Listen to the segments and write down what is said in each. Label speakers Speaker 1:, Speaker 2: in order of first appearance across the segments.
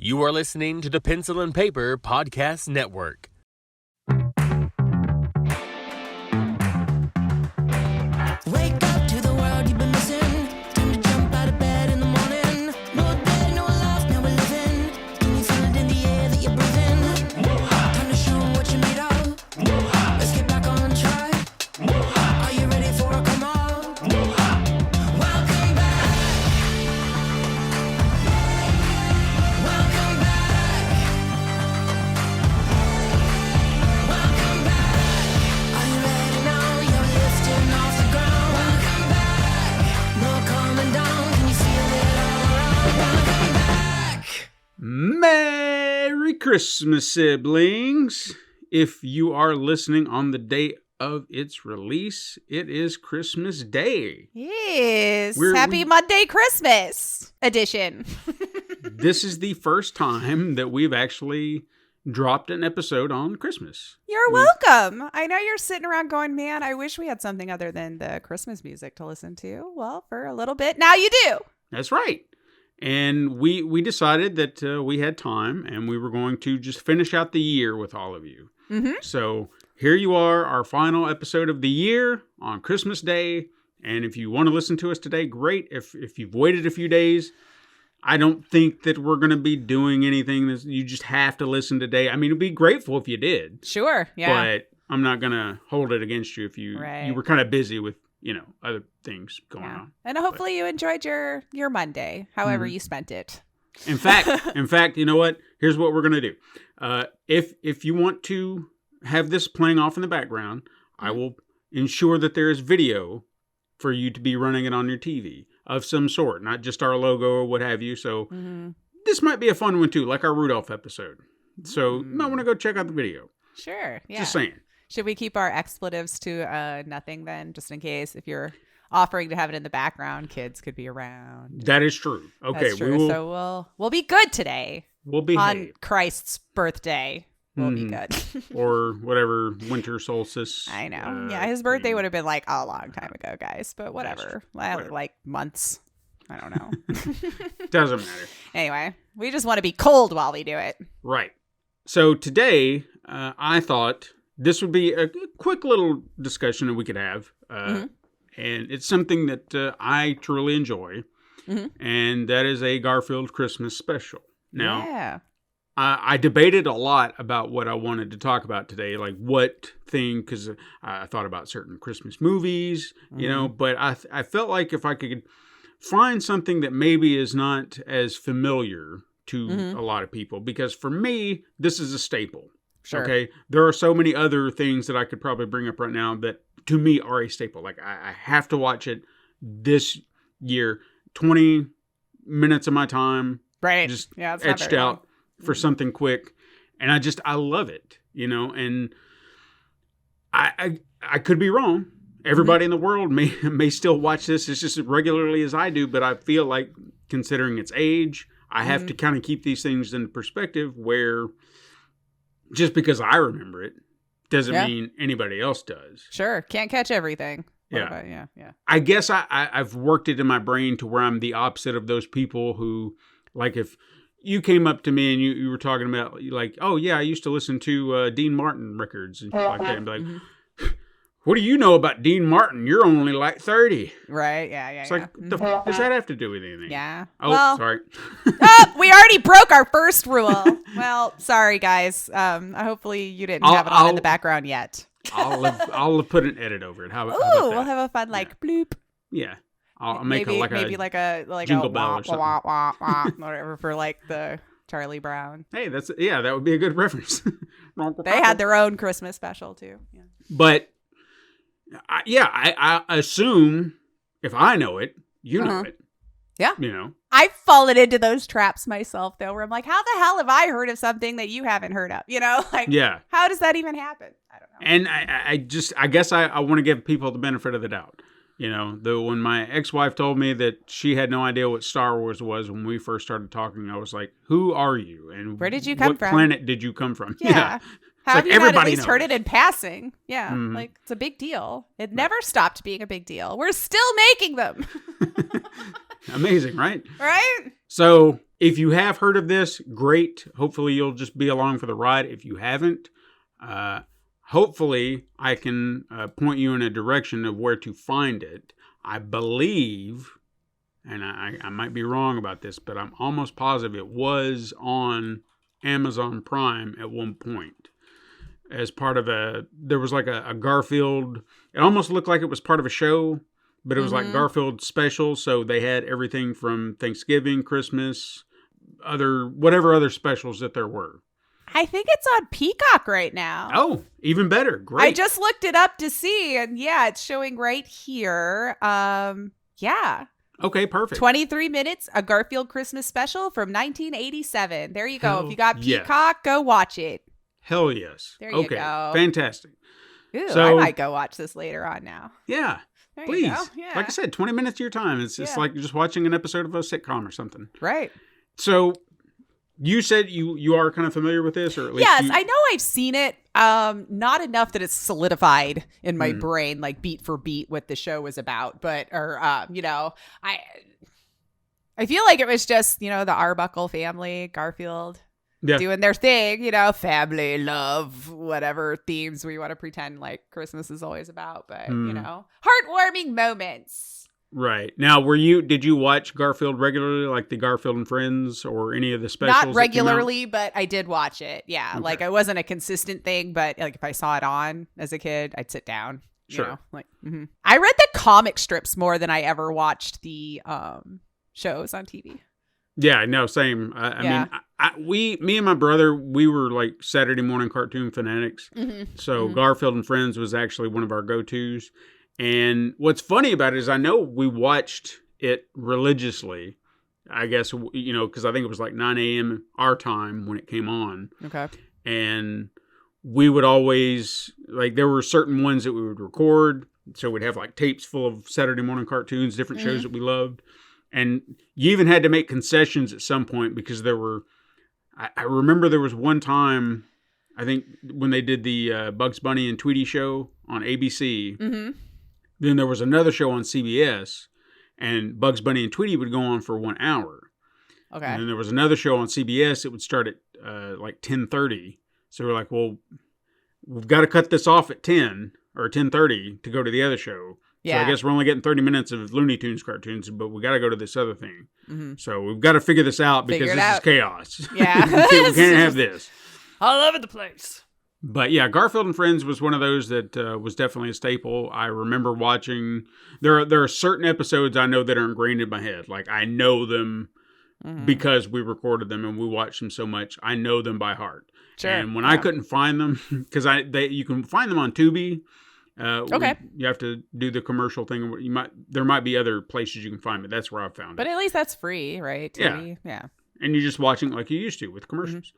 Speaker 1: You are listening to the Pencil and Paper Podcast Network.
Speaker 2: Wake up to the world you've been missing. Time to jump out of bed in the morning. No day, no life, now we're living. Can you feel it in the air that you're breathing? Time to show 'em what you're made of. Let's get back on track. Are you ready for a come on? Welcome back. Welcome back. Welcome back. Are you ready now? You're lifting off the ground. Welcome back. No calming down. Can you feel it all around? Welcome back.
Speaker 3: Merry Christmas, siblings! If you are listening on the day of its release, it is Christmas Day.
Speaker 4: Yes.
Speaker 3: We're-
Speaker 4: Happy
Speaker 3: we-
Speaker 4: Monday Christmas edition.
Speaker 3: This is the first time that we've actually dropped an episode on Christmas.
Speaker 4: You're welcome. I know you're sitting around going, man, I wish we had something other than the Christmas music to listen to. Well, for a little bit, now you do.
Speaker 3: That's right. And we decided that we had time and we were going to just finish out the year with all of you.
Speaker 4: Mm-hmm.
Speaker 3: So here you are, our final episode of the year on Christmas Day. And if you want to listen to us today, great. If you've waited a few days, I don't think that we're going to be doing anything that you just have to listen today. I mean, it'd be grateful if you did,
Speaker 4: Sure. Yeah.
Speaker 3: but I'm not going to hold it against you if you
Speaker 4: Right.
Speaker 3: were kind of busy with, other things going
Speaker 4: Yeah.
Speaker 3: on.
Speaker 4: And hopefully you enjoyed your Monday, however
Speaker 3: Mm-hmm.
Speaker 4: you spent it.
Speaker 3: In fact, you know what? Here's what we're gonna do. If you want to have this playing off in the background, I will ensure that there is video for you to be running it on your TV of some sort, not just our logo or what have you. So this might be a fun one too, like our Rudolph episode. So you might want to go check out the video.
Speaker 4: Sure. Yeah.
Speaker 3: Just saying.
Speaker 4: Should we keep our expletives to nothing then, just in case if you're offering to have it in the background, kids could be around.
Speaker 3: That is true. Okay,
Speaker 4: That's true. So we'll be good today
Speaker 3: we'll behave.
Speaker 4: on Christ's birthday. We'll be good.
Speaker 3: Or whatever winter solstice.
Speaker 4: I know. Yeah, his birthday would have been like a long time ago, guys. But whatever. Like months. I don't know.
Speaker 3: Doesn't matter.
Speaker 4: Anyway, we just want to be cold while we do it.
Speaker 3: Right. So today, I thought this would be a quick little discussion that we could have. And it's something that I truly enjoy. And that is a Garfield Christmas special. Now,
Speaker 4: Yeah.
Speaker 3: I debated a lot about what I wanted to talk about today, like what thing, because I thought about certain Christmas movies, but I felt like if I could find something that maybe is not as familiar to a lot of people, because for me, this is a staple.
Speaker 4: Sure.
Speaker 3: Okay. There are so many other things that I could probably bring up right now that to me are a staple. Like I have to watch it this year, 20 minutes of my time,
Speaker 4: Right.
Speaker 3: just
Speaker 4: Yeah, it's not
Speaker 3: etched
Speaker 4: very
Speaker 3: out for something quick. And I love it, and I could be wrong. Everybody in the world may still watch this as just as regularly as I do, but I feel like considering its age, I have to kind of keep these things in perspective where just because I remember it doesn't mean anybody else does.
Speaker 4: Sure. Can't catch everything.
Speaker 3: Yeah.
Speaker 4: Yeah.
Speaker 3: I guess I've worked it in my brain to where I'm the opposite of those people who, like, if you came up to me and you were talking about, like, oh, yeah, I used to listen to Dean Martin records and shit like that. And be like, what do you know about Dean Martin? You're only like 30.
Speaker 4: Right. Yeah.
Speaker 3: It's like, the fuck does that have to do with anything?
Speaker 4: Yeah.
Speaker 3: Oh,
Speaker 4: well,
Speaker 3: sorry.
Speaker 4: Oh, we already broke our first rule. Well, sorry, guys. Hopefully you didn't have it on in the background yet.
Speaker 3: I'll have put an edit over it. How about
Speaker 4: Ooh,
Speaker 3: that?
Speaker 4: we'll have a fun bloop.
Speaker 3: Yeah. I'll make
Speaker 4: maybe
Speaker 3: like
Speaker 4: a
Speaker 3: jingle
Speaker 4: a
Speaker 3: bell or
Speaker 4: wah,
Speaker 3: something.
Speaker 4: wah, wah, wah, whatever for like the Charlie Brown.
Speaker 3: Hey, that would be a good reference.
Speaker 4: They had their own Christmas special too. Yeah.
Speaker 3: But I assume if I know it, you know it.
Speaker 4: Yeah.
Speaker 3: I've
Speaker 4: fallen into those traps myself though, where I'm like, how the hell have I heard of something that you haven't heard of? Like, how does that even happen? I don't know.
Speaker 3: And I guess I want to give people the benefit of the doubt. When my ex-wife told me that she had no idea what Star Wars was when we first started talking, I was like, who are you? And
Speaker 4: where did you come from?
Speaker 3: What planet did you come from?
Speaker 4: Yeah. How have
Speaker 3: like
Speaker 4: you not at
Speaker 3: everybody
Speaker 4: least heard
Speaker 3: knows.
Speaker 4: it in passing? Yeah. Like, it's a big deal. It never stopped being a big deal. We're still making them.
Speaker 3: Amazing, right?
Speaker 4: Right?
Speaker 3: So if you have heard of this, great. Hopefully you'll just be along for the ride. If you haven't, hopefully I can point you in a direction of where to find it. I believe, and I might be wrong about this, but I'm almost positive it was on Amazon Prime at one point as part of there was like a Garfield. It almost looked like it was part of a show, but it was like Garfield special. So they had everything from Thanksgiving, Christmas, whatever other specials that there were.
Speaker 4: I think it's on Peacock right now.
Speaker 3: Oh, even better. Great.
Speaker 4: I just looked it up to see, and yeah, it's showing right here. Yeah.
Speaker 3: Okay, perfect.
Speaker 4: 23 minutes, a Garfield Christmas special from 1987. There you go. If you got Peacock, go watch it.
Speaker 3: Hell yes.
Speaker 4: There you go.
Speaker 3: Fantastic.
Speaker 4: Ooh,
Speaker 3: So,
Speaker 4: I might go watch this later on now.
Speaker 3: Yeah.
Speaker 4: There
Speaker 3: Please.
Speaker 4: you go. Yeah.
Speaker 3: Like I said, 20 minutes of your time. It's just like just watching an episode of a sitcom or something.
Speaker 4: Right.
Speaker 3: So you said you are kind of familiar with this, or at least
Speaker 4: yes, I know I've seen it. Not enough that it's solidified in my brain, like beat for beat, what the show was about. But I feel like it was just the Arbuckle family, Garfield, doing their thing. Family, love, whatever themes we want to pretend like Christmas is always about. But heartwarming moments.
Speaker 3: Right. Now, did you watch Garfield regularly, like the Garfield and Friends or any of the specials?
Speaker 4: Not regularly, but I did watch it. Yeah. Okay. Like it wasn't a consistent thing, but like if I saw it on as a kid, I'd sit down.
Speaker 3: Sure.
Speaker 4: I read the comic strips more than I ever watched the shows on TV.
Speaker 3: Yeah, no, same. I mean, me and my brother, we were like Saturday morning cartoon fanatics. So Garfield and Friends was actually one of our go-tos. And what's funny about it is I know we watched it religiously, I guess, because I think it was like 9 a.m. our time when it came on.
Speaker 4: Okay.
Speaker 3: And we would always, like, there were certain ones that we would record. So we'd have like tapes full of Saturday morning cartoons, different shows that we loved. And you even had to make concessions at some point because I remember there was one time, I think when they did the Bugs Bunny and Tweety show on ABC. Then there was another show on CBS, and Bugs Bunny and Tweety would go on for 1 hour. Okay. And then there was another show on CBS. It would start at like 10:30. So we're like, well, we've got to cut this off at 10 or 10:30 to go to the other show. Yeah. So I guess we're only getting 30 minutes of Looney Tunes cartoons, but we got to go to this other thing. So we've got to figure this out because this is chaos.
Speaker 4: Yeah.
Speaker 3: we can't have this.
Speaker 4: All over the place.
Speaker 3: But yeah, Garfield and Friends was one of those that was definitely a staple. I remember watching. There are certain episodes I know that are ingrained in my head. Like I know them because we recorded them and we watched them so much. I know them by heart. Sure. And when I couldn't find them, because you can find them on Tubi. Okay. You have to do the commercial thing. There might be other places you can find it. That's where I found it.
Speaker 4: But at least that's free, right? Tubi? Yeah.
Speaker 3: And you're just watching it like you used to with commercials.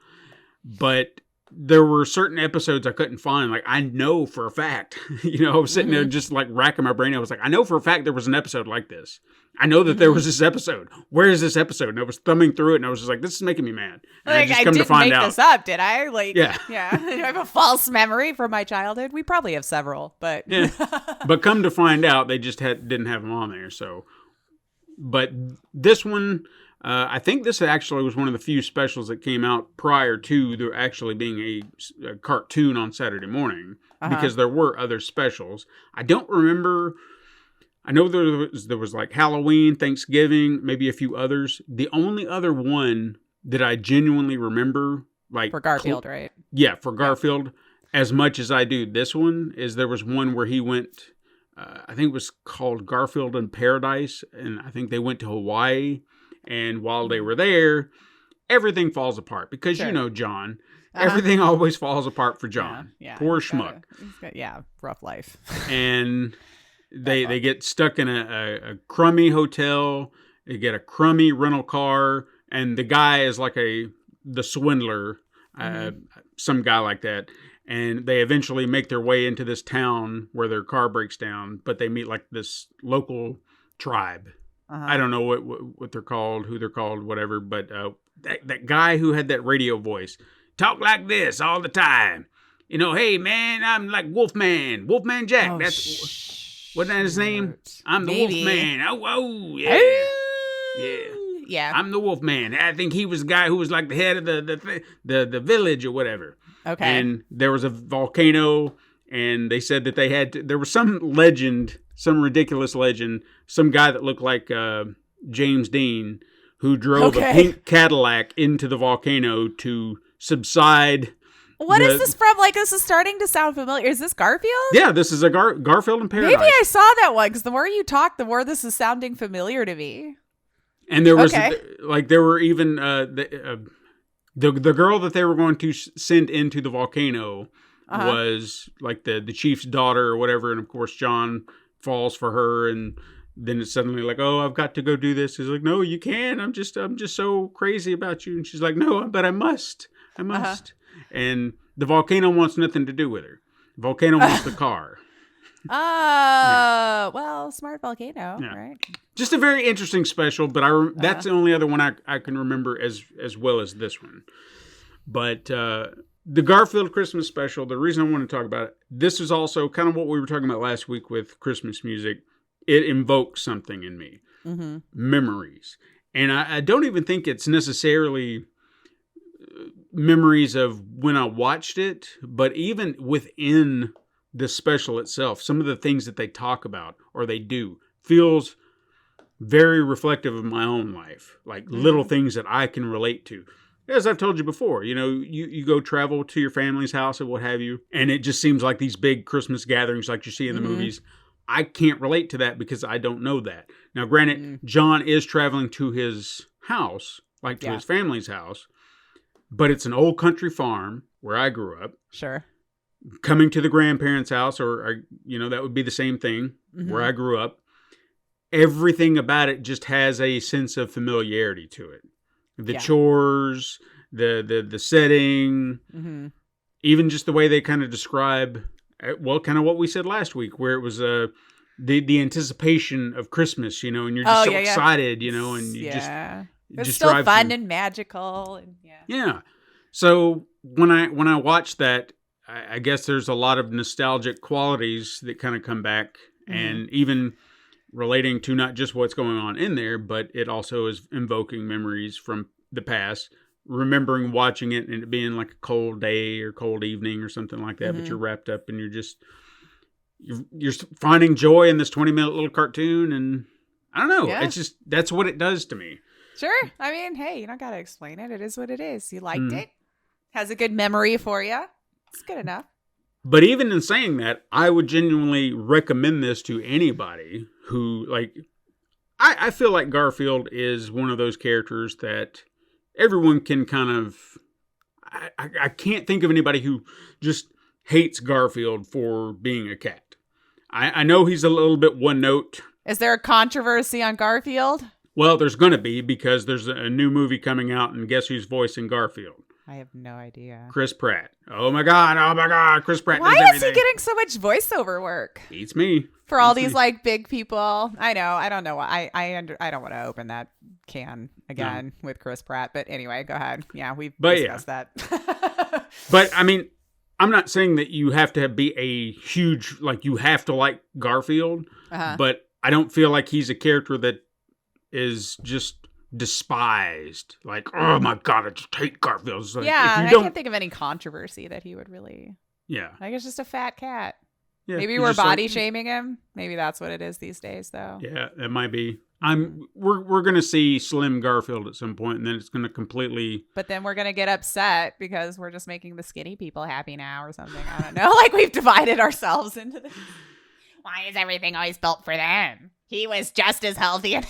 Speaker 3: But there were certain episodes I couldn't find. Like, I know for a fact, I was sitting there just like racking my brain. I was like, I know for a fact there was an episode like this. I know that there was this episode. Where is this episode? And I was thumbing through it and I was just like, this is making me mad. And
Speaker 4: like, I didn't make this up, did I? Like, yeah. I have a false memory from my childhood. We probably have several, but.
Speaker 3: Yeah. But come to find out, they just didn't have them on there. So, but this one, I think this actually was one of the few specials that came out prior to there actually being a cartoon on Saturday morning because there were other specials. I don't remember. I know there was like Halloween, Thanksgiving, maybe a few others. The only other one that I genuinely remember, like
Speaker 4: for Garfield, right?
Speaker 3: Yeah, for Garfield, as much as I do this one, is there was one where he went. I think it was called Garfield in Paradise, and I think they went to Hawaii. And while they were there, everything falls apart because John. Everything always falls apart for John. Yeah. Poor schmuck.
Speaker 4: Rough life.
Speaker 3: And they get stuck in a crummy hotel. They get a crummy rental car, and the guy is like the swindler, some guy like that. And they eventually make their way into this town where their car breaks down, but they meet like this local tribe. I don't know what they're called, who they're called, whatever. But that guy who had that radio voice, talk like this all the time. Hey man, I'm like Wolfman Jack.
Speaker 4: Oh,
Speaker 3: wasn't that his name? I'm the Wolfman. Oh yeah,
Speaker 4: Yeah.
Speaker 3: I'm the Wolf Man. I think he was the guy who was like the head of the village or whatever.
Speaker 4: Okay.
Speaker 3: And there was a volcano, and they said that there was some legend, some ridiculous legend, some guy that looked like James Dean who drove a pink Cadillac into the volcano to subside.
Speaker 4: What is this from? Like, this is starting to sound familiar. Is this Garfield?
Speaker 3: Yeah, this is a Garfield in Paradise.
Speaker 4: Maybe I saw that one, because the more you talk, the more this is sounding familiar to me.
Speaker 3: And there was there were even the girl that they were going to send into the volcano was like the chief's daughter or whatever, and of course John falls for her, and then it's suddenly like, oh, I've got to go do this. He's like, no, you can't. I'm just so crazy about you. And she's like, no, but I must. And the volcano wants nothing to do with her. The volcano wants the car.
Speaker 4: Well, smart volcano, right?
Speaker 3: Just a very interesting special, but that's the only other one I can remember as well as this one. But the Garfield Christmas special, the reason I want to talk about it, this is also kind of what we were talking about last week with Christmas music. It invokes something in me, memories. And I don't even think it's necessarily memories of when I watched it, but even within the special itself, some of the things that they talk about or they do feels very reflective of my own life, like little things that I can relate to. As I've told you before, you go travel to your family's house or what have you, and it just seems like these big Christmas gatherings like you see in the movies. I can't relate to that because I don't know that. Now, granted, John is traveling to his house, like to his family's house, but it's an old country farm where I grew up.
Speaker 4: Sure.
Speaker 3: Coming to the grandparents' house, or that would be the same thing where I grew up. Everything about it just has a sense of familiarity to it. The chores, the setting, even just the way they kind of describe, kind of what we said last week, where it was the anticipation of Christmas, and you're just excited, and you just
Speaker 4: it's still fun and magical, and
Speaker 3: yeah. So when I watched that, I guess there's a lot of nostalgic qualities that kind of come back, and even relating to not just what's going on in there, but it also is invoking memories from the past, remembering watching it and it being like a cold day or cold evening or something like that, but you're wrapped up and you're finding joy in this 20-minute little cartoon, and I don't know, it's just, that's what it does to me.
Speaker 4: Sure. I mean, hey, you don't got to explain it. It is what it is. You liked it. Has a good memory for you. It's good enough.
Speaker 3: But even in saying that, I would genuinely recommend this to anybody who, like, I feel like Garfield is one of those characters that everyone can kind of, I can't think of anybody who just hates Garfield for being a cat. I know he's a little bit one note.
Speaker 4: Is there a controversy on Garfield?
Speaker 3: Well, there's going to be, because there's a new movie coming out, and guess who's voicing Garfield?
Speaker 4: I have no idea.
Speaker 3: Chris Pratt. Oh my God, Chris Pratt.
Speaker 4: Why is he getting so much voiceover work?
Speaker 3: Beats me.
Speaker 4: For all these like big people. I know. I don't know why. I don't want to open that can again with Chris Pratt. But anyway, go ahead. Yeah, we've discussed that.
Speaker 3: But I mean, I'm not saying that you have to be a huge, like you have to like Garfield. But I don't feel like he's a character that is just despised. Like, oh my God, I just hate Garfield. Like,
Speaker 4: I can't think of any controversy that he would really.
Speaker 3: Yeah.
Speaker 4: Like, it's just a fat cat.
Speaker 3: Yeah,
Speaker 4: maybe we're body shaming him. Maybe that's what it is these days, though.
Speaker 3: Yeah, it might be. We're gonna see Slim Garfield at some point, and then it's gonna completely.
Speaker 4: But then we're gonna get upset because we're just making the skinny people happy now, or something. I don't know. Like, we've divided ourselves into this. Why is everything always built for them? He was just as healthy and.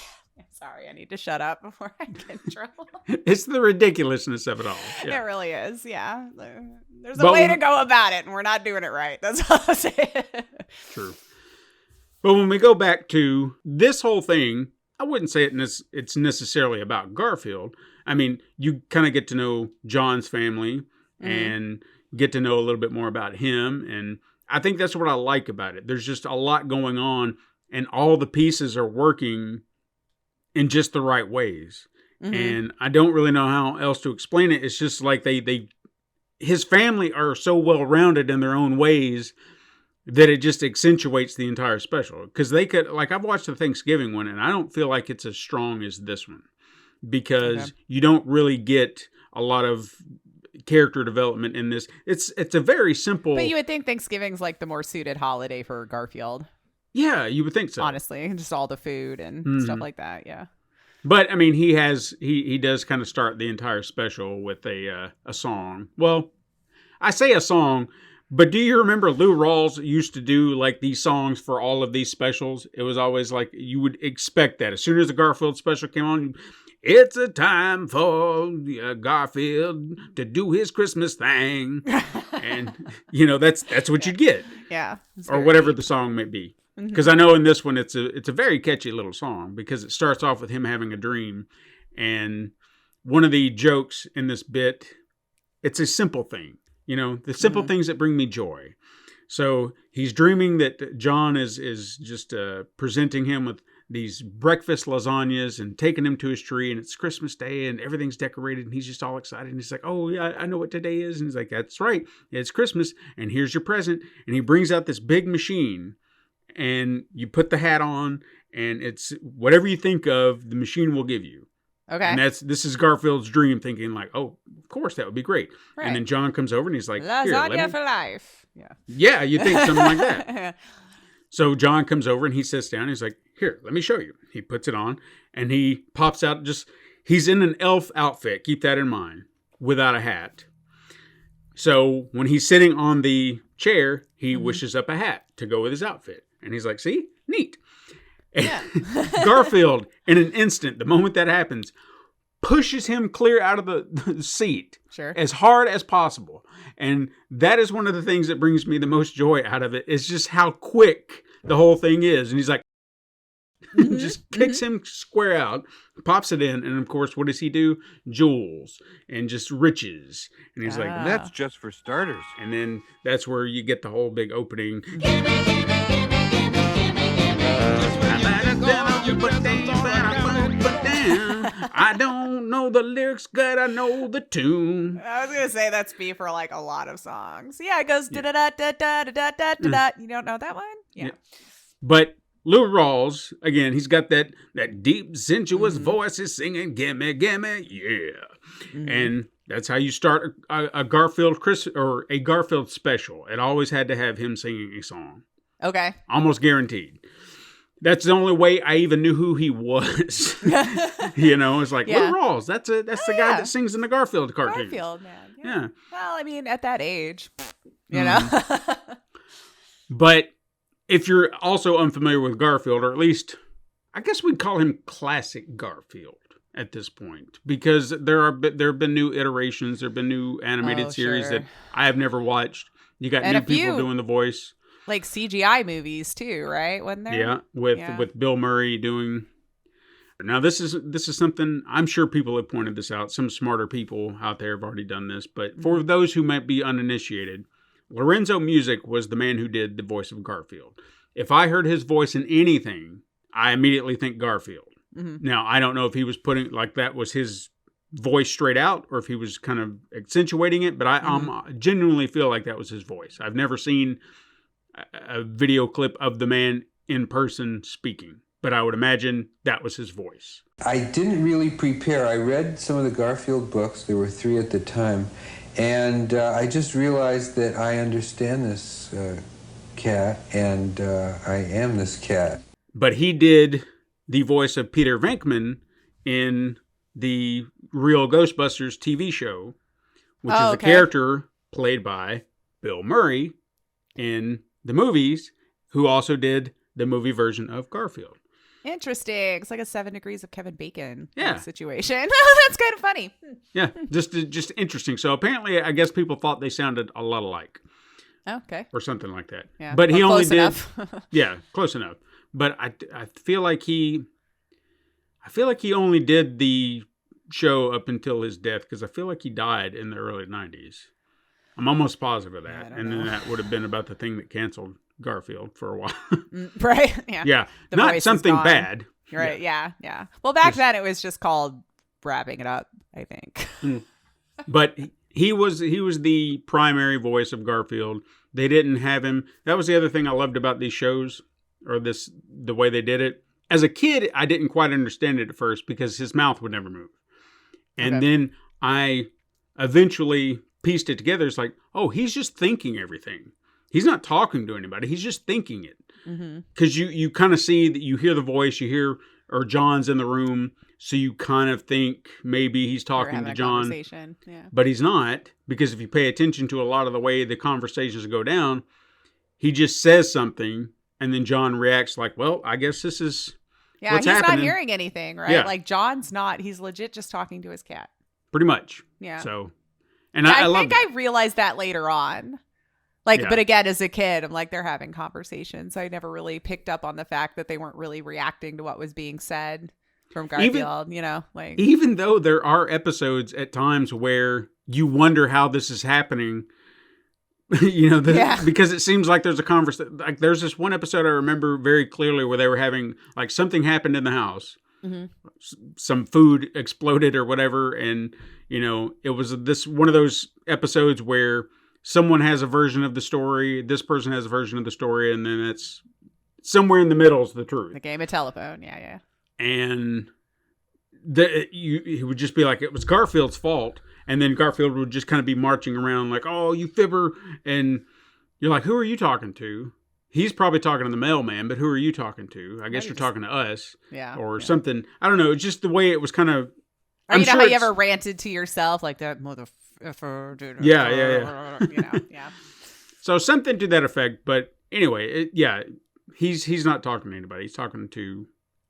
Speaker 4: Sorry, I need to shut up before I get in trouble.
Speaker 3: It's the ridiculousness of it all. Yeah.
Speaker 4: It really is, yeah. There's a way to go about it, and we're not doing it right. That's all I'm saying.
Speaker 3: True. But when we go back to this whole thing, I wouldn't say it's necessarily about Garfield. I mean, you kind of get to know John's family and get to know a little bit more about him. And I think that's what I like about it. There's just a lot going on, and all the pieces are working in just the right ways. And I don't really know how else to explain it. It's just like his family are so well-rounded in their own ways that it just accentuates the entire special. Because they could, like, I've watched the Thanksgiving one, and I don't feel like it's as strong as this one. because you don't really get a lot of character development in this. It's a very simple.
Speaker 4: But you would think Thanksgiving's like the more suited holiday for Garfield.
Speaker 3: Yeah, you would think so.
Speaker 4: Honestly, just all the food and stuff like that. Yeah.
Speaker 3: But I mean, he does kind of start the entire special with a song. Well, I say a song, but do you remember Lou Rawls used to do like these songs for all of these specials? It was always like you would expect that as soon as the Garfield special came on. It's a time for Garfield to do his Christmas thing, and that's what you'd get.
Speaker 4: Yeah,
Speaker 3: or whatever the song may be. Because I know in this one it's a very catchy little song because it starts off with him having a dream, and one of the jokes in this bit, it's a simple thing, the simple things that bring me joy. So he's dreaming that John is just presenting him with these breakfast lasagnas and taking him to his tree, and it's Christmas Day and everything's decorated and he's just all excited and he's like, oh yeah, I know what today is. And he's like, that's right, it's Christmas and here's your present. And he brings out this big machine and you put the hat on and it's whatever you think of, the machine will give you.
Speaker 4: Okay.
Speaker 3: And this is Garfield's dream, thinking like, oh, of course that would be great. Right. And then John comes over and he's like,
Speaker 4: lasagna for life.
Speaker 3: Yeah, you think something like that. So John comes over and he sits down and he's like, here, let me show you. He puts it on and he pops out he's in an elf outfit. Keep that in mind, without a hat. So when he's sitting on the chair, he wishes up a hat to go with his outfit. And he's like, see, neat. Yeah. Garfield, in an instant, the moment that happens, pushes him clear out of the seat as hard as possible. And that is one of the things that brings me the most joy out of it, is just how quick the whole thing is. And he's like, just kicks him square out, pops it in, and of course, what does he do? Jewels and just riches. And he's like, that's
Speaker 5: just for starters.
Speaker 3: And then that's where you get the whole big opening. I don't know the lyrics, but I know the tune.
Speaker 4: I was gonna say that's B for like a lot of songs. Yeah, it goes da da da da da da da da da. You don't know that one? Yeah.
Speaker 3: But Lou Rawls, again, he's got that deep, sensuous voice. He's singing, gimme, gimme, yeah. And that's how you start a Garfield or a Garfield special. It always had to have him singing a song.
Speaker 4: Okay.
Speaker 3: Almost guaranteed. That's the only way I even knew who he was. It's like, Lou Rawls. That's the guy that sings in the Garfield cartoon.
Speaker 4: Garfield, man.
Speaker 3: Yeah.
Speaker 4: Well, I mean, at that age, you know.
Speaker 3: But if you're also unfamiliar with Garfield, or at least, I guess we'd call him classic Garfield at this point, because there have been new iterations, there have been new animated series that I have never watched. You got new people doing the voice.
Speaker 4: Like CGI movies too, right? Wasn't there?
Speaker 3: Yeah, with Bill Murray doing. Now this is something I'm sure people have pointed this out. Some smarter people out there have already done this, but for those who might be uninitiated, Lorenzo Music was the man who did the voice of Garfield. If I heard his voice in anything, I immediately think Garfield. Now I don't know if he was putting like that was his voice straight out, or if he was kind of accentuating it, but I genuinely feel like that was his voice. I've never seen a video clip of the man in person speaking, but I would imagine that was his voice.
Speaker 6: I didn't really prepare. I read some of the Garfield books. There were 3 at the time. And I just realized that I understand this cat, and I am this cat.
Speaker 3: But he did the voice of Peter Venkman in the Real Ghostbusters TV show, which is the character played by Bill Murray in the movies, who also did the movie version of Garfield.
Speaker 4: Interesting. It's like a 7 Degrees of Kevin Bacon situation. That's kind of funny.
Speaker 3: Yeah, just interesting. So apparently, I guess people thought they sounded a lot alike.
Speaker 4: Okay.
Speaker 3: Or something like that.
Speaker 4: Yeah.
Speaker 3: But he only did.
Speaker 4: Enough.
Speaker 3: Yeah, close enough. But I feel like he only did the show up until his death, because I feel like he died in the early 90s. I'm almost positive of that. And then that would have been about the thing that canceled Garfield for a while.
Speaker 4: Right? Yeah.
Speaker 3: Yeah.
Speaker 4: The
Speaker 3: Not something bad.
Speaker 4: Right. Yeah. Well, back then it was just called wrapping it up, I think.
Speaker 3: But he was the primary voice of Garfield. They didn't have him. That was the other thing I loved about these shows, or the way they did it. as a kid, I didn't quite understand it at first because his mouth would never move. And then I eventually pieced it together. It's like, oh, he's just thinking everything. He's not talking to anybody. He's just thinking it. Because you kind of see that you hear the voice, you hear, or John's in the room. So you kind of think maybe he's talking to John.
Speaker 4: Yeah.
Speaker 3: But he's not. Because if you pay attention to a lot of the way the conversations go down, he just says something. And then John reacts like, well, I guess this is what's
Speaker 4: he's
Speaker 3: happening.
Speaker 4: not hearing anything, right?
Speaker 3: Yeah.
Speaker 4: Like John's not. He's legit just talking to his cat.
Speaker 3: Pretty much.
Speaker 4: Yeah.
Speaker 3: So, and I love
Speaker 4: think
Speaker 3: that.
Speaker 4: I realized that later on. But again, as a kid, I'm like, they're having conversations. I never really picked up on the fact that they weren't really reacting to what was being said from Garfield,
Speaker 3: Even though there are episodes at times where you wonder how this is happening, because it seems like there's a conversation. Like there's this one episode I remember very clearly where they were having, like, something happened in the house. Some food exploded or whatever. And, it was one of those episodes where someone has a version of the story, this person has a version of the story, and then it's somewhere in the middle is the truth.
Speaker 4: The game of telephone, yeah.
Speaker 3: And he would just be like, it was Garfield's fault, and then Garfield would just kind of be marching around like, oh, you fibber, and you're like, who are you talking to? He's probably talking to the mailman, but who are you talking to? I guess you're talking to us, or something. I don't know. It's just the way it was kind of.
Speaker 4: Or you know how you ever ranted to yourself like that mother.
Speaker 3: Yeah.
Speaker 4: Yeah.
Speaker 3: So something to that effect, but anyway, he's not talking to anybody. He's talking to,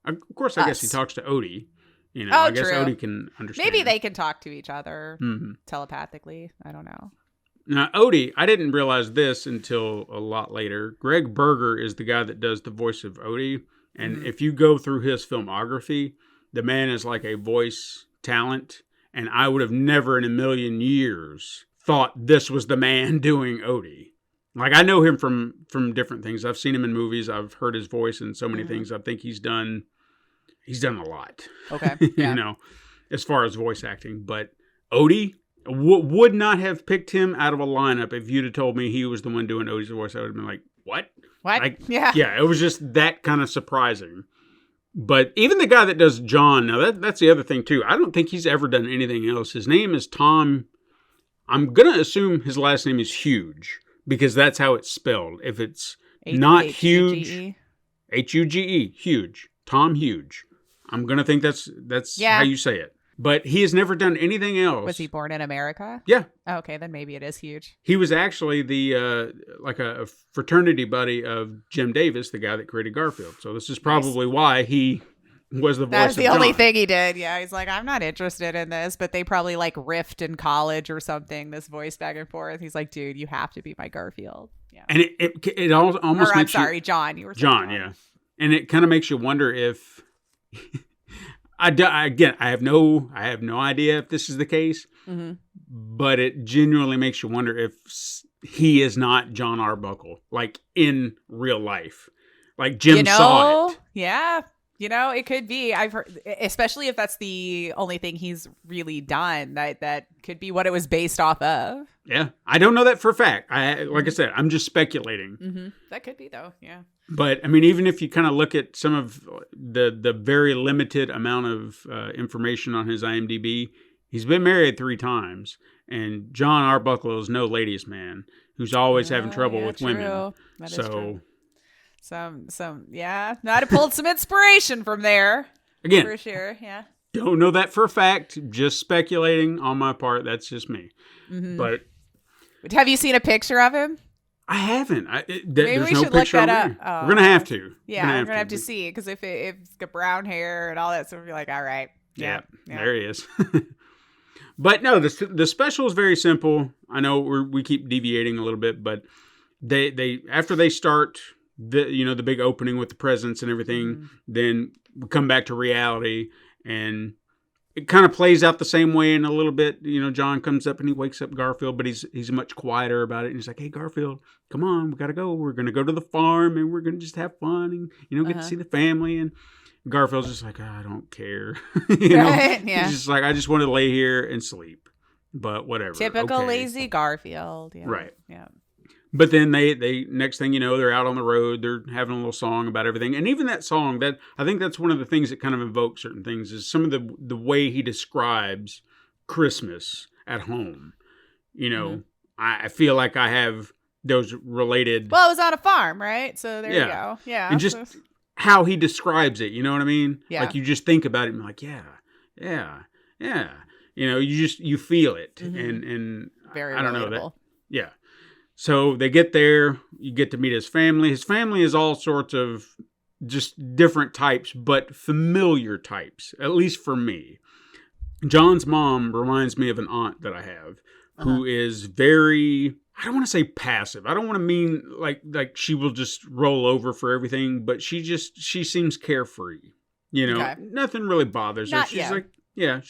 Speaker 3: of course, I guess he talks to Odie. I guess
Speaker 4: true.
Speaker 3: Odie can understand.
Speaker 4: Maybe they can talk to each other telepathically. I don't know.
Speaker 3: Now, Odie, I didn't realize this until a lot later. Greg Berger is the guy that does the voice of Odie. And if you go through his filmography, the man is like a voice talent. And I would have never in a million years thought this was the man doing Odie. Like, I know him from different things. I've seen him in movies. I've heard his voice in so many things. I think he's done a lot.
Speaker 4: Okay. Yeah.
Speaker 3: As far as voice acting. But Odie, would not have picked him out of a lineup if you'd have told me he was the one doing Odie's voice. I would have been like, what?
Speaker 4: What? Yeah.
Speaker 3: Yeah, it was just that kind of surprising. But even the guy that does John, now that's the other thing too. I don't think he's ever done anything else. His name is Tom. I'm going to assume his last name is Huge because that's how it's spelled. If it's not Huge, Huge, Huge, Tom Huge. I'm going to think that's how you say it. But he has never done anything else.
Speaker 4: Was he born in America?
Speaker 3: Yeah.
Speaker 4: Oh, okay, then maybe it is Huge.
Speaker 3: He was actually the like a fraternity buddy of Jim Davis, the guy that created Garfield. So this is probably why he was the voice of John.
Speaker 4: That's the only thing he did. Yeah, he's like, I'm not interested in this, but they probably like riffed in college or something. This voice back and forth. He's like, dude, you have to be my Garfield. Yeah.
Speaker 3: And it almost makes
Speaker 4: John. You were saying
Speaker 3: John, yeah. And it kind of makes you wonder if. I have no idea if this is the case, but it genuinely makes you wonder if he is not John Arbuckle, like in real life, like Jim saw it.
Speaker 4: Yeah, it could be. I've heard, especially if that's the only thing he's really done. That could be what it was based off of.
Speaker 3: Yeah, I don't know that for a fact. Like I said, I'm just speculating.
Speaker 4: That could be though. Yeah.
Speaker 3: But I mean, even if you kind of look at some of the very limited amount of information on his IMDb, he's been married 3 times, and John Arbuckle is no ladies' man who's always having trouble with women.
Speaker 4: That is true. Some yeah. No, I'd have pulled some inspiration from there.
Speaker 3: Again,
Speaker 4: for sure. Yeah.
Speaker 3: Don't know that for a fact. Just speculating on my part. That's just me. But
Speaker 4: have you seen a picture of him?
Speaker 3: I haven't.
Speaker 4: Maybe
Speaker 3: there's
Speaker 4: we
Speaker 3: no
Speaker 4: should look
Speaker 3: picture
Speaker 4: that
Speaker 3: over
Speaker 4: up.
Speaker 3: here. We're gonna have to.
Speaker 4: Yeah, we're gonna have to see because if it's got brown hair and all that, so we'll be like, all right, yeah.
Speaker 3: There he is. But no, the special is very simple. I know we keep deviating a little bit, but they after they start the big opening with the presents and everything, then we come back to reality and. It kind of plays out the same way in a little bit. John comes up and he wakes up Garfield, but he's much quieter about it. And he's like, hey, Garfield, come on, we got to go. We're going to go to the farm and we're going to just have fun and, get to see the family. And Garfield's just like, I don't care.
Speaker 4: Right? Yeah.
Speaker 3: He's just like, I just want to lay here and sleep. But whatever.
Speaker 4: Typical lazy Garfield. Yeah.
Speaker 3: Right.
Speaker 4: Yeah.
Speaker 3: But then they next thing you know, they're out on the road. They're having a little song about everything, and even that song, that I think that's one of the things that kind of invokes certain things is some of the way he describes Christmas at home. You know, I feel like I have those related.
Speaker 4: Well, it was on a farm, right? So there you go. Yeah.
Speaker 3: And just how he describes it, you know what I mean?
Speaker 4: Yeah.
Speaker 3: Like you just think about it and like, yeah. You know, you feel it, and
Speaker 4: very
Speaker 3: I don't know
Speaker 4: relatable.
Speaker 3: that. Yeah. So they get there. You get to meet his family. His family is all sorts of just different types, but familiar types, at least for me. John's mom reminds me of an aunt that I have who is very, I don't want to say passive. I don't want to mean like she will just roll over for everything, but she seems carefree. You know, nothing really bothers her. She's like, yeah,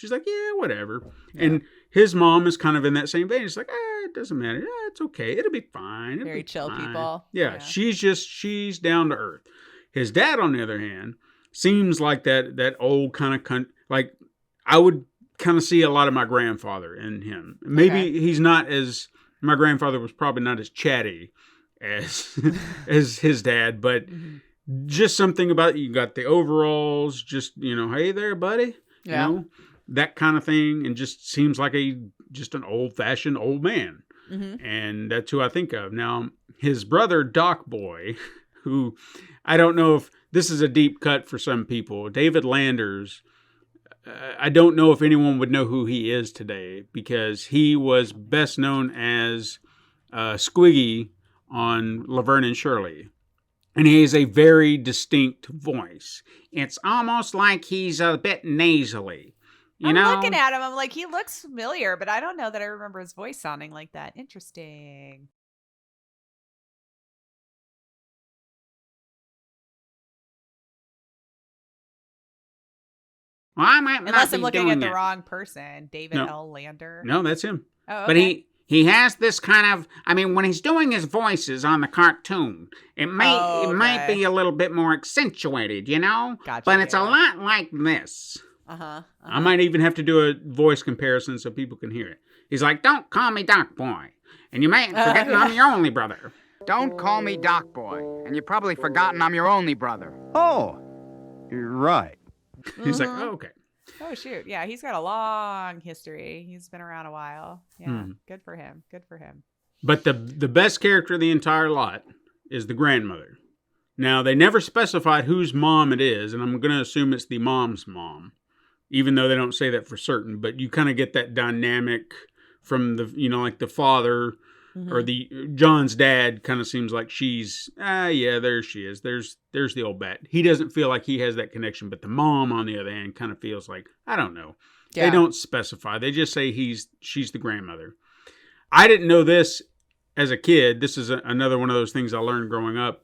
Speaker 3: whatever. Yeah. And his mom is kind of in that same vein. It's like, it doesn't matter. It's okay. It'll be fine. It'll
Speaker 4: very
Speaker 3: be
Speaker 4: chill
Speaker 3: fine.
Speaker 4: people.
Speaker 3: Yeah, she's down to earth. His dad, on the other hand, seems like that old kind of like I would kind of see a lot of my grandfather in him. Maybe he's not as, my grandfather was probably not as chatty as as his dad, but just something about, you got the overalls, just, you know, hey there, buddy.
Speaker 4: Yeah.
Speaker 3: You know, that kind of thing, and just seems like just an old-fashioned old man. And that's who I think of. Now, his brother, Doc Boy, who I don't know if this is a deep cut for some people, David Landers, I don't know if anyone would know who he is today, because he was best known as Squiggy on Laverne and Shirley. And he has a very distinct voice. It's almost like he's a bit nasally. I'm
Speaker 4: looking at him. I'm like, he looks familiar, but I don't know that I remember his voice sounding like that. Interesting.
Speaker 3: Well, I might
Speaker 4: Unless I'm looking at the wrong person. David L. Lander.
Speaker 3: No, that's him.
Speaker 4: Oh, okay.
Speaker 3: But he has this kind of, I mean, when he's doing his voices on the cartoon, it might be a little bit more accentuated, you know?
Speaker 4: Gotcha,
Speaker 3: but it's a lot like this. I might even have to do a voice comparison so people can hear it. He's like, don't call me Doc Boy. And you may have forgotten I'm your only brother.
Speaker 5: Don't call me Doc Boy. And you've probably forgotten I'm your only brother.
Speaker 7: Oh, you're right.
Speaker 3: He's like, oh, okay.
Speaker 4: Oh, shoot. Yeah, he's got a long history. He's been around a while. Yeah, good for him. Good for him.
Speaker 3: But the best character of the entire lot is the grandmother. Now, they never specified whose mom it is, and I'm going to assume it's the mom's mom, even though they don't say that for certain. But you kind of get that dynamic from the, you know, like the father or the John's dad kind of seems like she's, yeah, there she is. There's the old bat. He doesn't feel like he has that connection, but the mom, on the other hand, kind of feels like, I don't know. Yeah. They don't specify. They just say she's the grandmother. I didn't know this as a kid. This is another one of those things I learned growing up